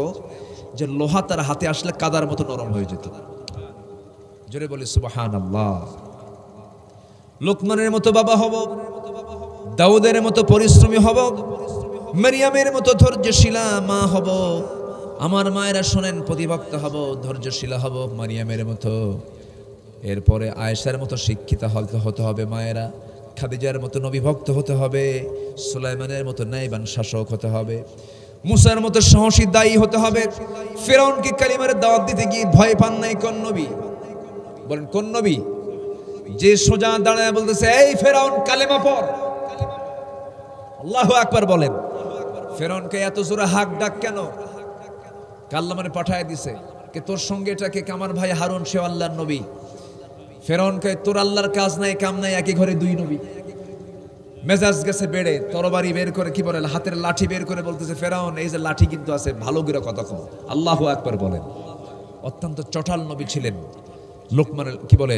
যে লোহা তার হাতে আসলে কাদার মতো নরম হয়ে যেত। জোরে বলি সুবহানাল্লাহ। লোকমানের মতো বাবা হব, দাউদের মতো পরিশ্রমী হব, মারিয়ামের মতো ধৈর্যশীলা মা হব। আমার মায়েরা শোনেন, প্রতিভক্ত হব, ধৈর্যশীলা হব মারিয়ামের মতো। এরপরে আয়েশার মতো শিক্ষিতা হতে হবে মায়েরা, খাদিজার মতো নবীভক্ত হতে হবে, সুলাইমানের মতো ন্যায়বান শাসক হতে হবে, মুসার মতো সাহসী দায়ী হতে হবে। ফিরআউনকে কালিমার দাওয়াত দিতে গিয়ে ভয় পান নাই কোন নবী? বলেন কোন নবী? যে সোজা দাঁড়ায় বলতেছে এই ফিরআউন কালেমা পড়। আল্লাহু আকবার বলেন। ফিরআউনকে এত জোরে হাক ডাক কেন? আল্লাহ মানে পাঠায় দিছে কে তোর সঙ্গে এটাকে আমার ভাই হারুন, সে আল্লাহর নবী। ফিরআউনকে তোর আল্লাহর কাজ নাই কাম নাই, একই ঘরে 2 নবী। মেজাজ গেছে বেড়ে, তরবারি বের করে, কি বলে, হাতের লাঠি বের করে বলতেছে ফিরআউন এই যে লাঠি কিন্তু আছে, ভালো করে কথা কও। আল্লাহু আকবার বলেন। অত্যন্ত চটাল নবী ছিলেন লোকমান, কি বলে,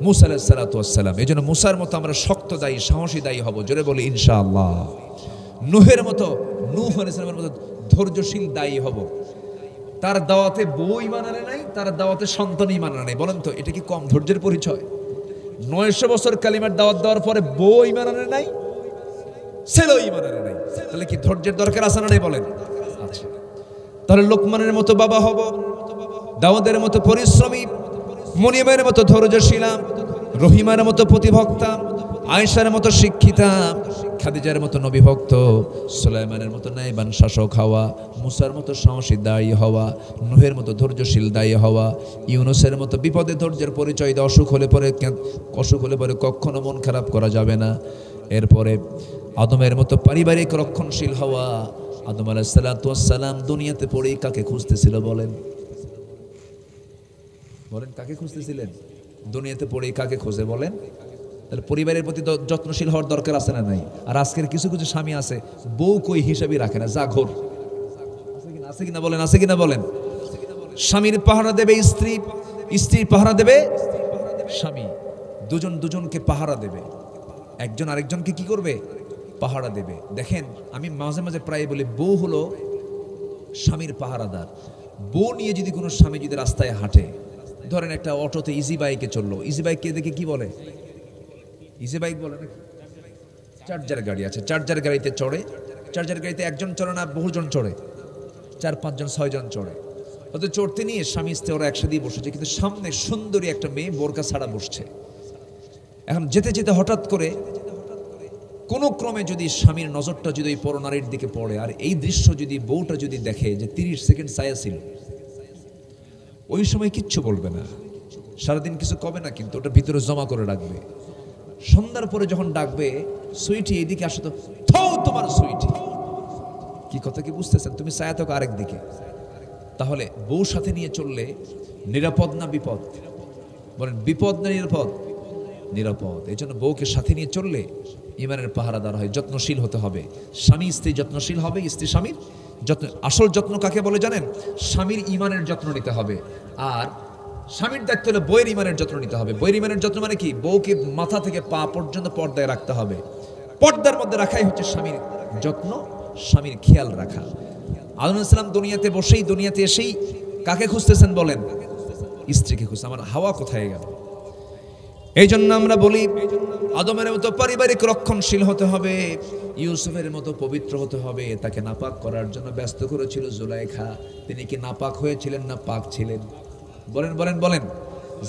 মুসা আলাইহিস সালাতু ওয়াস সালাম। এজন্য মুসার মতো আমরা শক্ত দায়ী, সাহসী দায়ী হব। জোরে বলি ইনশাআল্লাহ। নূহের মতো, নূহ আলাইহিস সালামের মতো ধৈর্যশীল দায়ী হব। তার দাওয়াতে বই মানানে নাই, তার দাওয়াতে সন্তানই মানানে নাই। বলেন তো এটা কি কম ধৈর্যের পরিচয়? 900 বছর কালিমার দাওয়াত দেওয়ার পরে বই মানানে নাই, ছেলেই মানানে নাই, তাহলে কি ধৈর্যের দরকার আছে না নাই বলেন? আচ্ছা, তাহলে লোকমানের মতো বাবা হব, দাউদের মতো পরিশ্রমী, মরিয়মের মতো ধৈর্যশীলা, রহিমার মতো প্রতিভক্তা, আয়েশার মতো শিক্ষিতা, খাদিজার মতো নবীভক্ত, সুলাইমানের মতো ন্যায়বান শাসক হওয়া, মুসার মতো সাহসী দায়ী হওয়া, নূহের মতো ধৈর্যশীল দায়ী হওয়া, ইউনুসের মতো বিপদে ধৈর্যের পরিচয় দেওয়া। অসুখ হলে পরে কখনো মন খারাপ করা যাবে না। এরপরে আদমের মতো পারিবারিক রক্ষণশীল হওয়া। আদম আলাইহিস সালাতু ওয়াস সালাম দুনিয়াতে পড়েই কাকে খুঁজতেছিল বলেন? বলেন কাকে খুঁজতেছিলেন? দুনিয়াতে পড়েই কাকে খোঁজে বলেন? তাহলে পরিবারের প্রতি যত্নশীল হওয়ার দরকার আছে না নাই? আর আজকের কিছু কিছু স্বামী আছে বউ কই হিসাবই রাখে না, যা ঘোর। আছে কিনা বলেন? আছে কিনা বলেন? স্বামীর পাহারা দেবে স্ত্রী, স্ত্রীর পাহারা দেবে স্বামী, দুজন দুজনকে পাহারা দেবে। একজন আরেকজনকে কি করবে? পাহারা দেবে। দেখেন আমি মাঝে মাঝে প্রায় বলি বউ হলো স্বামীর পাহারাদার। বউ নিয়ে যদি কোনো স্বামী যদি রাস্তায় হাঁটে, ধরেন একটা অটোতে ইজি বাইকে চললো, ইজি বাইককে দেখে কি বলে? ইজি বাইক বলে নাকি? চার্জার গাড়ি আছে, চার্জার গাড়িতে চড়ে। চার্জার গাড়িতে একজন চড়ে না, বহুজন চড়ে, 4-5 জন 6 জন চড়ে। হয়তো চড়তে নিয়ে স্বামী স্ত্রী ওরা একসাথেই বসেছে, কিন্তু সামনে সুন্দরী একটা মেয়ে বোরকা ছাড়া বসছে। এখন যেতে যেতে হঠাৎ করে কোনো ক্রমে যদি স্বামীর নজরটা যদি ওই পরনারীর দিকে পড়ে, আর এই দৃশ্য যদি বউটা যদি দেখে যে 30 সেকেন্ড ছায়া ছিল, ওই সময় কিচ্ছু বলবে না, সারাদিন কিছু কবে না, কিন্তু ওটা ভিতরে জমা করে রাখবে। সন্ধ্যার পরে যখন ডাকবে, সুইটি এইদিকে আসো তো, তোমার সুইটি, কি কথা কি বুঝতেছেন? তুমি ছায়া থাকো আরেক দিকে। তাহলে বউ সাথে নিয়ে চললে নিরাপদ না বিপদ? বলেন বিপদ না নিরাপদ? নিরাপদ। এই জন্য বউকে সাথে নিয়ে চললে ইমানের পাহারাদার হয়, যত্নশীল হতে হবে। স্বামী স্ত্রী যত্নশীল হবে, স্ত্রী স্বামীর যত্ন। আসল যত্ন কাকে বলে জানেন? স্বামীর ইমানের যত্ন নিতে হবে। আর স্বামীর দায়িত্ব হলো বইয়ের ইমানের যত্ন নিতে হবে। বইয়ের ইমানের যত্ন মানে কি? বউকে মাথা থেকে পা পর্যন্ত পর্দায় রাখতে হবে। পর্দার মধ্যে রাখাই হচ্ছে স্বামীর যত্ন, স্বামীর খেয়াল রাখা। আদম আলাইহিস সালাম দুনিয়াতে বসেই, দুনিয়াতে এসেই কাকে খুঁজতেছেন বলেন? স্ত্রীকে খুঁজতে। আমার হাওয়া কোথায় গেল? এই জন্য আমরা বলি আদমের মতো পারিবারিক রক্ষণশীল হতে হবে, ইউসুফের মতো পবিত্র হতে হবে। তাকে নাপাক করার জন্য ব্যস্ত করেছিল জুলাইখা। তিনি কি নাপাক হয়েছিলেন না পাক ছিলেন? বলেন বলেন বলেন।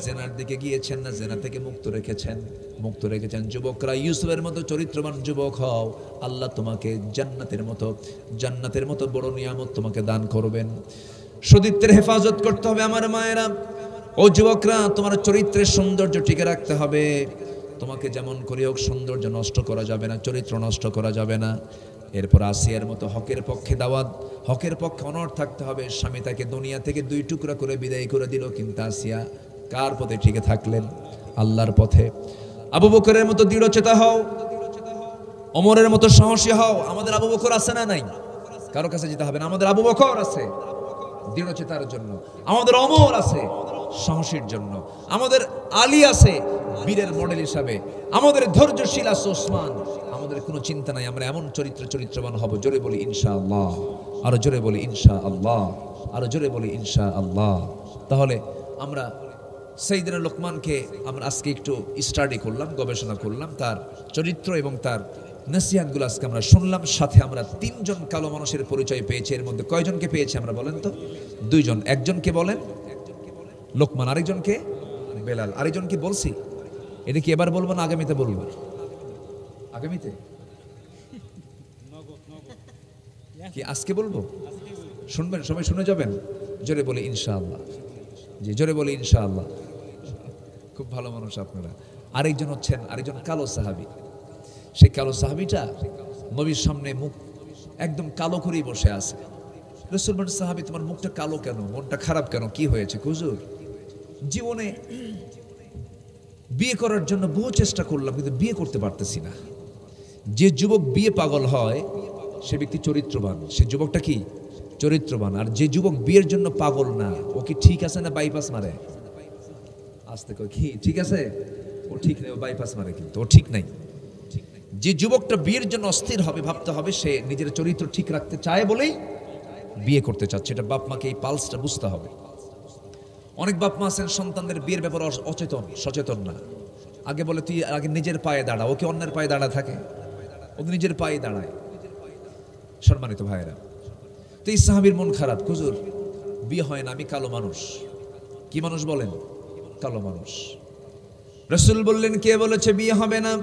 জেনার দিকে গিয়েছেন না জেনা থেকে মুক্ত রেখেছেন? মুক্ত রেখেছেন। যুবকরা ইউসুফের মতো চরিত্রবান যুবক হও, আল্লাহ তোমাকে জান্নাতের মতো বড় নিয়ামত তোমাকে দান করবেন। সতীত্বের হেফাজত করতে হবে আমার মায়েরা ও যুবকরা, তোমার চরিত্রের সৌন্দর্য টিকে রাখতে হবে। তোমাকে যেমন করি হোক সৌন্দর্য নষ্ট করা যাবে না, চরিত্র নষ্ট করা যাবে না। এরপর আসিয়ার মতো হকের পক্ষে দাওয়াত, হকের পক্ষে অনড় থাকতে হবে। স্বামী তাকে দুনিয়া থেকে 2 টুকরা করে বিদায় করে দিল, কিন্তু আসিয়া কার পথে টিকে থাকলেন? আল্লাহর পথে। আবু বকরের মতো দৃঢ়চেতা হও, ওমরের মতো সাহসী হও। আমাদের আবু বকর আছে না নাই? কারো কাছে যেতে হবে না, আমাদের আবু বকর আছে দৃঢ়চেতার জন্য, আমাদের ওমর আছে সাহসীর জন্য, আমাদের আলী আছে বীরের মডেল হিসাবে, আমাদের ধৈর্যশীল আছে ওসমান। আমাদের কোনো চিন্তা নাই, আমরা এমন চরিত্রবান হব। জোরে বলি ইনশাআল্লাহ, আরো জোরে বলি ইনশাআল্লাহ, আরো জোরে বলি ইনশাআল্লাহ। তাহলে আমরা সাইয়েদনা লোকমানকে আমরা আজকে একটু স্টাডি করলাম, গবেষণা করলাম, তার চরিত্র এবং তার নসিহতগুলো আজকে আমরা শুনলাম। সাথে আমরা 3 জন কালো মানুষের পরিচয় পেয়েছি। এর মধ্যে কয়জনকে পেয়েছি আমরা বলেন তো? 2 জন। একজনকে বলেন লোকমান, আরেকজনকে বেলাল। আরেকজনকে বলছি, এটা কি এবার বলবো না আগামীতে বলবো? আগামীতে কি আজকে বলবো? শুনবেন, সবাই শুনে যাবেন। জোরে বলি ইনশাআল্লাহ। জি, জোরে বলি ইনশাআল্লাহ। খুব ভালো মানুষ আপনারা। আরেকজন কালো সাহাবী। সেই কালো সাহাবীটা নবীর সামনে মুখ একদম কালো করেই বসে আছে। রাসূল বলেন, সাহাবী তোমার মুখটা কালো কেন, মনটা খারাপ কেন, কি হয়েছে? হুজুর, জীবনে বিয়ে করার জন্য বহু চেষ্টা করলাম, কিন্তু বিয়ে করতে পারতেছি না। যে যুবক বিয়ে পাগল হয় সে ব্যক্তি চরিত্রবান। সে যুবকটা কি? চরিত্রবান। আর যে যুবক বিয়ের জন্য পাগল না, ও কি ঠিক আছে না বাইপাস মারে? আসতে কই কি ঠিক আছে? ও ঠিক নেই, ও বাইপাস মারে, কিন্তু ও ঠিক নাই। যে যুবকটা বিয়ের জন্য অস্থির হবে, ভাবতে হবে সে নিজের চরিত্র ঠিক রাখতে চায় বলেই বিয়ে করতে চাচ্ছে। এটা বাপ মাকে এই পালসটা বুঝতে হবে। অনেক বাপ মা আছেন সন্তানদের বিয়ের ব্যাপারে সচেতন না। আগে বলে তুই আগে নিজের পায়ে দাঁড়া, ওকে অন্যের পায়ে দাঁড়া থাকে, ওকে নিজের পায়ে দাঁড়ায়। সম্মানিত ভাইয়েরা, তো এই সাহাবীর মন খারাপ, হুজুর বিয়ে হয় না, আমি কালো মানুষ। কি মানুষ বলেন? কালো মানুষ। রাসূল বললেন, কে বলেছে বিয়ে হবে না?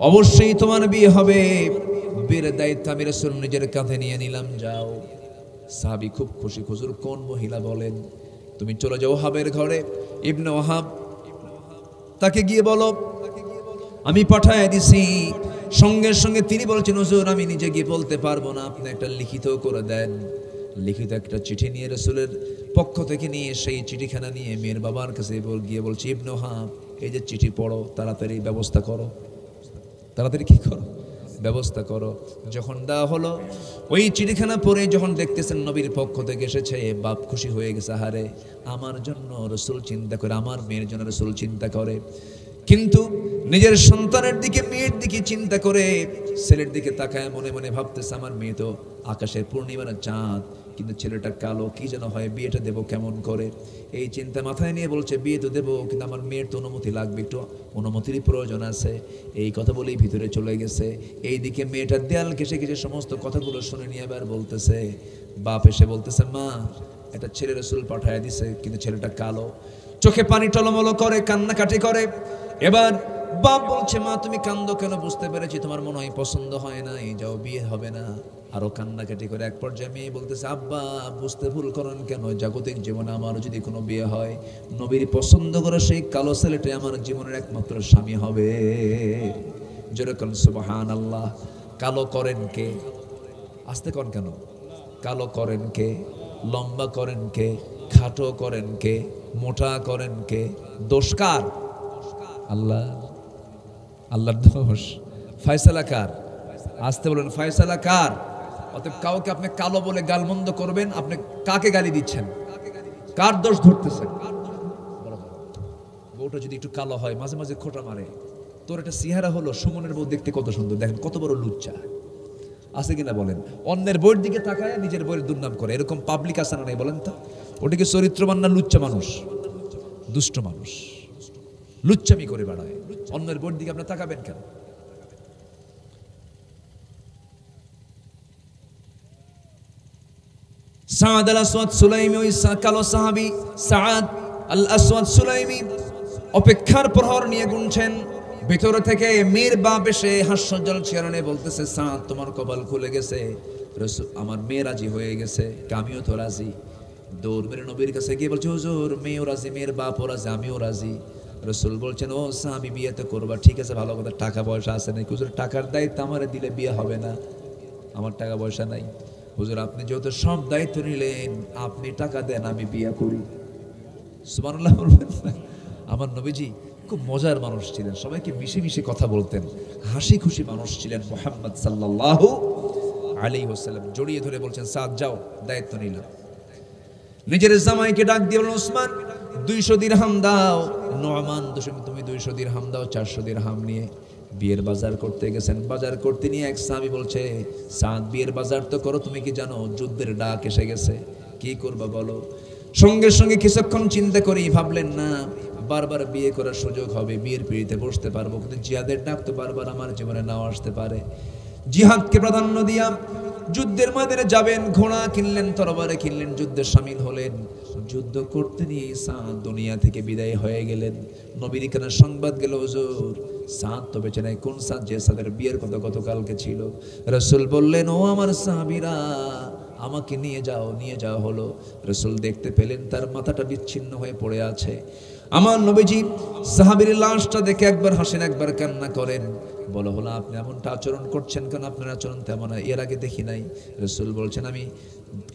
অবশ্যই তোমার বিয়ে হবে। বিয়ের দায়িত্ব আমি রাসূল নিজের কাঁধে নিয়ে নিলাম, যাও। সাহাবী খুব খুশি। হুজুর কোন মহিলা বলেন? তুমি চলে যাও ওহাবের ঘরে, ইবনে ওহাব, তাকে গিয়ে বলো আমি পাঠায় দিছি। সঙ্গে সঙ্গে তিনি বলছেন, হুজুর আমি নিজে গিয়ে বলতে পারবো না, আপনি একটা লিখিত করে দেন। লিখিত একটা চিঠি নিয়ে রাসূলের পক্ষ থেকে নিয়ে সেই চিঠিখানা নিয়ে মেয়ের বাবার কাছে গিয়ে বলছে, ইবনে ওহাব এই যে চিঠি পড়ো, তাড়াতাড়ি ব্যবস্থা করো। তাড়াতাড়ি কি করো? ব্যবস্থা করো। যখন দেওয়া হলো, ওই চিঠিখানা পড়ে যখন দেখতেছেন নবীর পক্ষ থেকে এসেছে, বাপ খুশি হয়ে গেছে। হারে, আমার জন্য রাসূল চিন্তা করে, আমার মেয়ের জন্য রাসূল চিন্তা করে। কিন্তু নিজের সন্তানের দিকে, মেয়ের দিকে চিন্তা করে, ছেলের দিকে তাকায় মনে মনে ভাবতেছে, আমার মেয়ে তো আকাশের পূর্ণিমার চাঁদ, কিন্তু ছেলেটা কালো, কি যেন হয়, বিয়েটা দেবো কেমন করে? এই চিন্তা মাথায় নিয়ে বলছে, বিয়ে তো দেবো, কিন্তু আমার মেয়ের তো অনুমতি লাগবে, একটু অনুমতিরই প্রয়োজন আছে। এই কথা বলেই ভিতরে চলে গেছে। এইদিকে মেয়েটা দেয়াল ঘেঁষে ঘেঁষে সমস্ত কথাগুলো শুনে নিয়ে আবার বলতেছে, বাপ এসে বলতেছে, মা একটা ছেলে রাসূল পাঠায় দিছে, কিন্তু ছেলেটা কালো। চোখে পানি টলমলো করে, কান্নাকাটি করে। এবার বাপ বলছে, মা তুমি কান্দো কেন? বুঝতে পেরেছি তোমার মনে হয় পছন্দ হয় না, এই যাও, বিয়ে হবে না। আরো কান্নাকাটি করে এক পর্যায়ে মেয়ে বলতেছে, আব্বা বুঝতে ভুল করেন কেন? জাগতিক জীবনে আমার যদি কোনো বিয়ে হয়, নবীর পছন্দ করে সেই কালো ছেলেটাই আমার জীবনের একমাত্র স্বামী হবে। যেরকম সুবহানাল্লাহ। কালো করেন কে? আস্তে কন কেন? কালো করেন কে? লম্বা করেন কে? খাটো করেন কে? মোটা করেন কে? দোষ কার? আল্লাহ। আল্লাহর দোষ। ফয়সালা কার? আসতে বলেন, ফয়সালা কার? অতএব কাউকে আপনি কালো বলে গালমন্দ করবেন, আপনি কাকে গালি দিচ্ছেন? কার দোষ ধরতেছেন? বউটা যদি একটু কালো হয়, মাঝে মাঝে খোঁটা মারে, তোর একটা চেহারা হলো, সুমনের বউ দেখতে কত সুন্দর, দেখেন কত বড় লুচ্চা, আছে কিনা বলেন? অন্যের বইয়ের দিকে তাকায় নিজের বইয়ের দুর্নাম করে, এরকম পাবলিক আছে না নাই বলেন তো? ওটা কি চরিত্রবান না লুচ্চা মানুষ? দুষ্ট মানুষ। লুচ্চামি করে বেড়ায়। অন্যের বোর দিকে আপনি তাকাবেন কেন? সাদ আল আসওয়াদ সুলাইমি, ওই কালো সাহাবী সাদ আল আসওয়াদ সুলাইমি অপেক্ষার প্রহর নিয়ে গুনছেন। ভিতর থেকে মেয়ের বাপ এসে হাস্যজ্জ্বল চেহারা বলতেছে, সাদ তোমার কপাল খুলে গেছে, রাসূল আমার মেয়ে রাজি হয়ে গেছে, আমিও তো রাজি। দৌড় মেরে নবীর কাছে গিয়ে বলছে, হুজুর মেয়েও রাজি, মেয়ের বাপও রাজি, আমিও রাজি। রাসূল বলছেন, ও সাহাবী বিয়ে তো করবা, ঠিক আছে ভালো কথা, টাকা পয়সা আছে নাকি? হুজুর টাকার দায়িত্ব আমারে দিলে বিয়ে হবে না, আমার টাকা পয়সা নাই। হুজুর আপনি যেহেতু সব দায়িত্ব নিলেন, আপনি টাকা দেন, আমি বিয়ে করি। সুবহানাল্লাহ বলবেন না? আমার নবীজি খুব মজার মানুষ ছিলেন, সবাইকে মিশে মিশে কথা বলতেন, হাসি খুশি মানুষ ছিলেন মুহাম্মদ সাল্লাল্লাহু আলাইহি ওয়াসাল্লাম। জড়িয়ে ধরে বলছেন, সাদ যাও, দায়িত্ব নিলাম। নিজের জামাইকে ডাক দিয়ে বললেন, ওসমান 200 দিরহাম দাও। নোমান, তুমি 200 দিরহাম দাও। 400 দিরহাম নিয়ে বিয়ের বাজার করতে গেছেন। বাজার করতে নিয়ে এক সাহাবী বলছে, সাদ বিয়ের বাজার তো করো, তুমি কি জানো যুদ্ধের ডাক এসে গেছে, কি করবা বলো? সঙ্গে সঙ্গে কিছুক্ষণ চিন্তা করি ভাবলেন, না বারবার বিয়ে করার সুযোগ হবে, বিয়ের পিড়িতে বসতে পারবো, কিন্তু জিহাদের ডাক তো বারবার আমার জীবনে নাও আসতে পারে। জিহাদকে প্রাধান্য দিয়া যুদ্ধের ময়দানে যাবেন, ঘোড়া কিনলেন, তরবারে কিনলেন, যুদ্ধে শামিল হলেন। যুদ্ধ করতে নিয়ে সাদ দুনিয়া থেকে বিদায় হয়ে গেলেন। নবীর কানে সংবাদ গেল, হুজুর সাদ তো বেঁচে নাই। কোন সাদ? যে সাদের বিয়ের কথা গতকালকে ছিল। রাসূল বললেন, ও আমার সাহাবীরা, আমাকে নিয়ে যাও। নিয়ে যাওয়া হলো। রাসূল দেখতে পেলেন তার মাথাটা বিচ্ছিন্ন হয়ে পড়ে আছে। আমার নবীজি সাহাবীর লাশটা দেখে একবার হাসেন, একবার কান্না করেন। বলা হলো, আপনি এমনটা আচরণ করছেন কেন? আপনার আচরণ তেমন এর আগে দেখি নাই। রাসূল বলছেন, আমি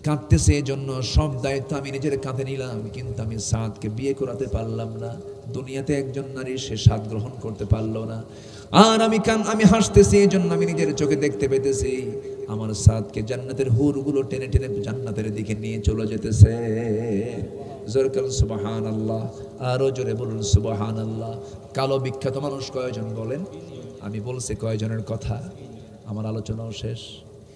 কাঁদতেছে এই জন্য সব দায়িত্ব আমি নিজের কাঁধে নিলাম, কিন্তু আমি সাদকে বিয়ে করাতে পারলাম না। দুনিয়াতে একজন নারী সে স্বাদ গ্রহণ করতে পারলো না। আর আমি হাসতেছি এই জন্য আমি নিজের চোখে দেখতে পেতেছি আমার সাদকে জান্নাতের হুরগুলো টেনে টেনে জান্নাতের দিকে নিয়ে চলে যেতেছে। জোরে বলুন সুবহানাল্লাহ, আরো জোরে বলুন সুবহানাল্লাহ। কালো বিখ্যাত মানুষ কয়জন বলেন? আমি বলছি কয়জনের কথা, আমার আলোচনাও শেষ।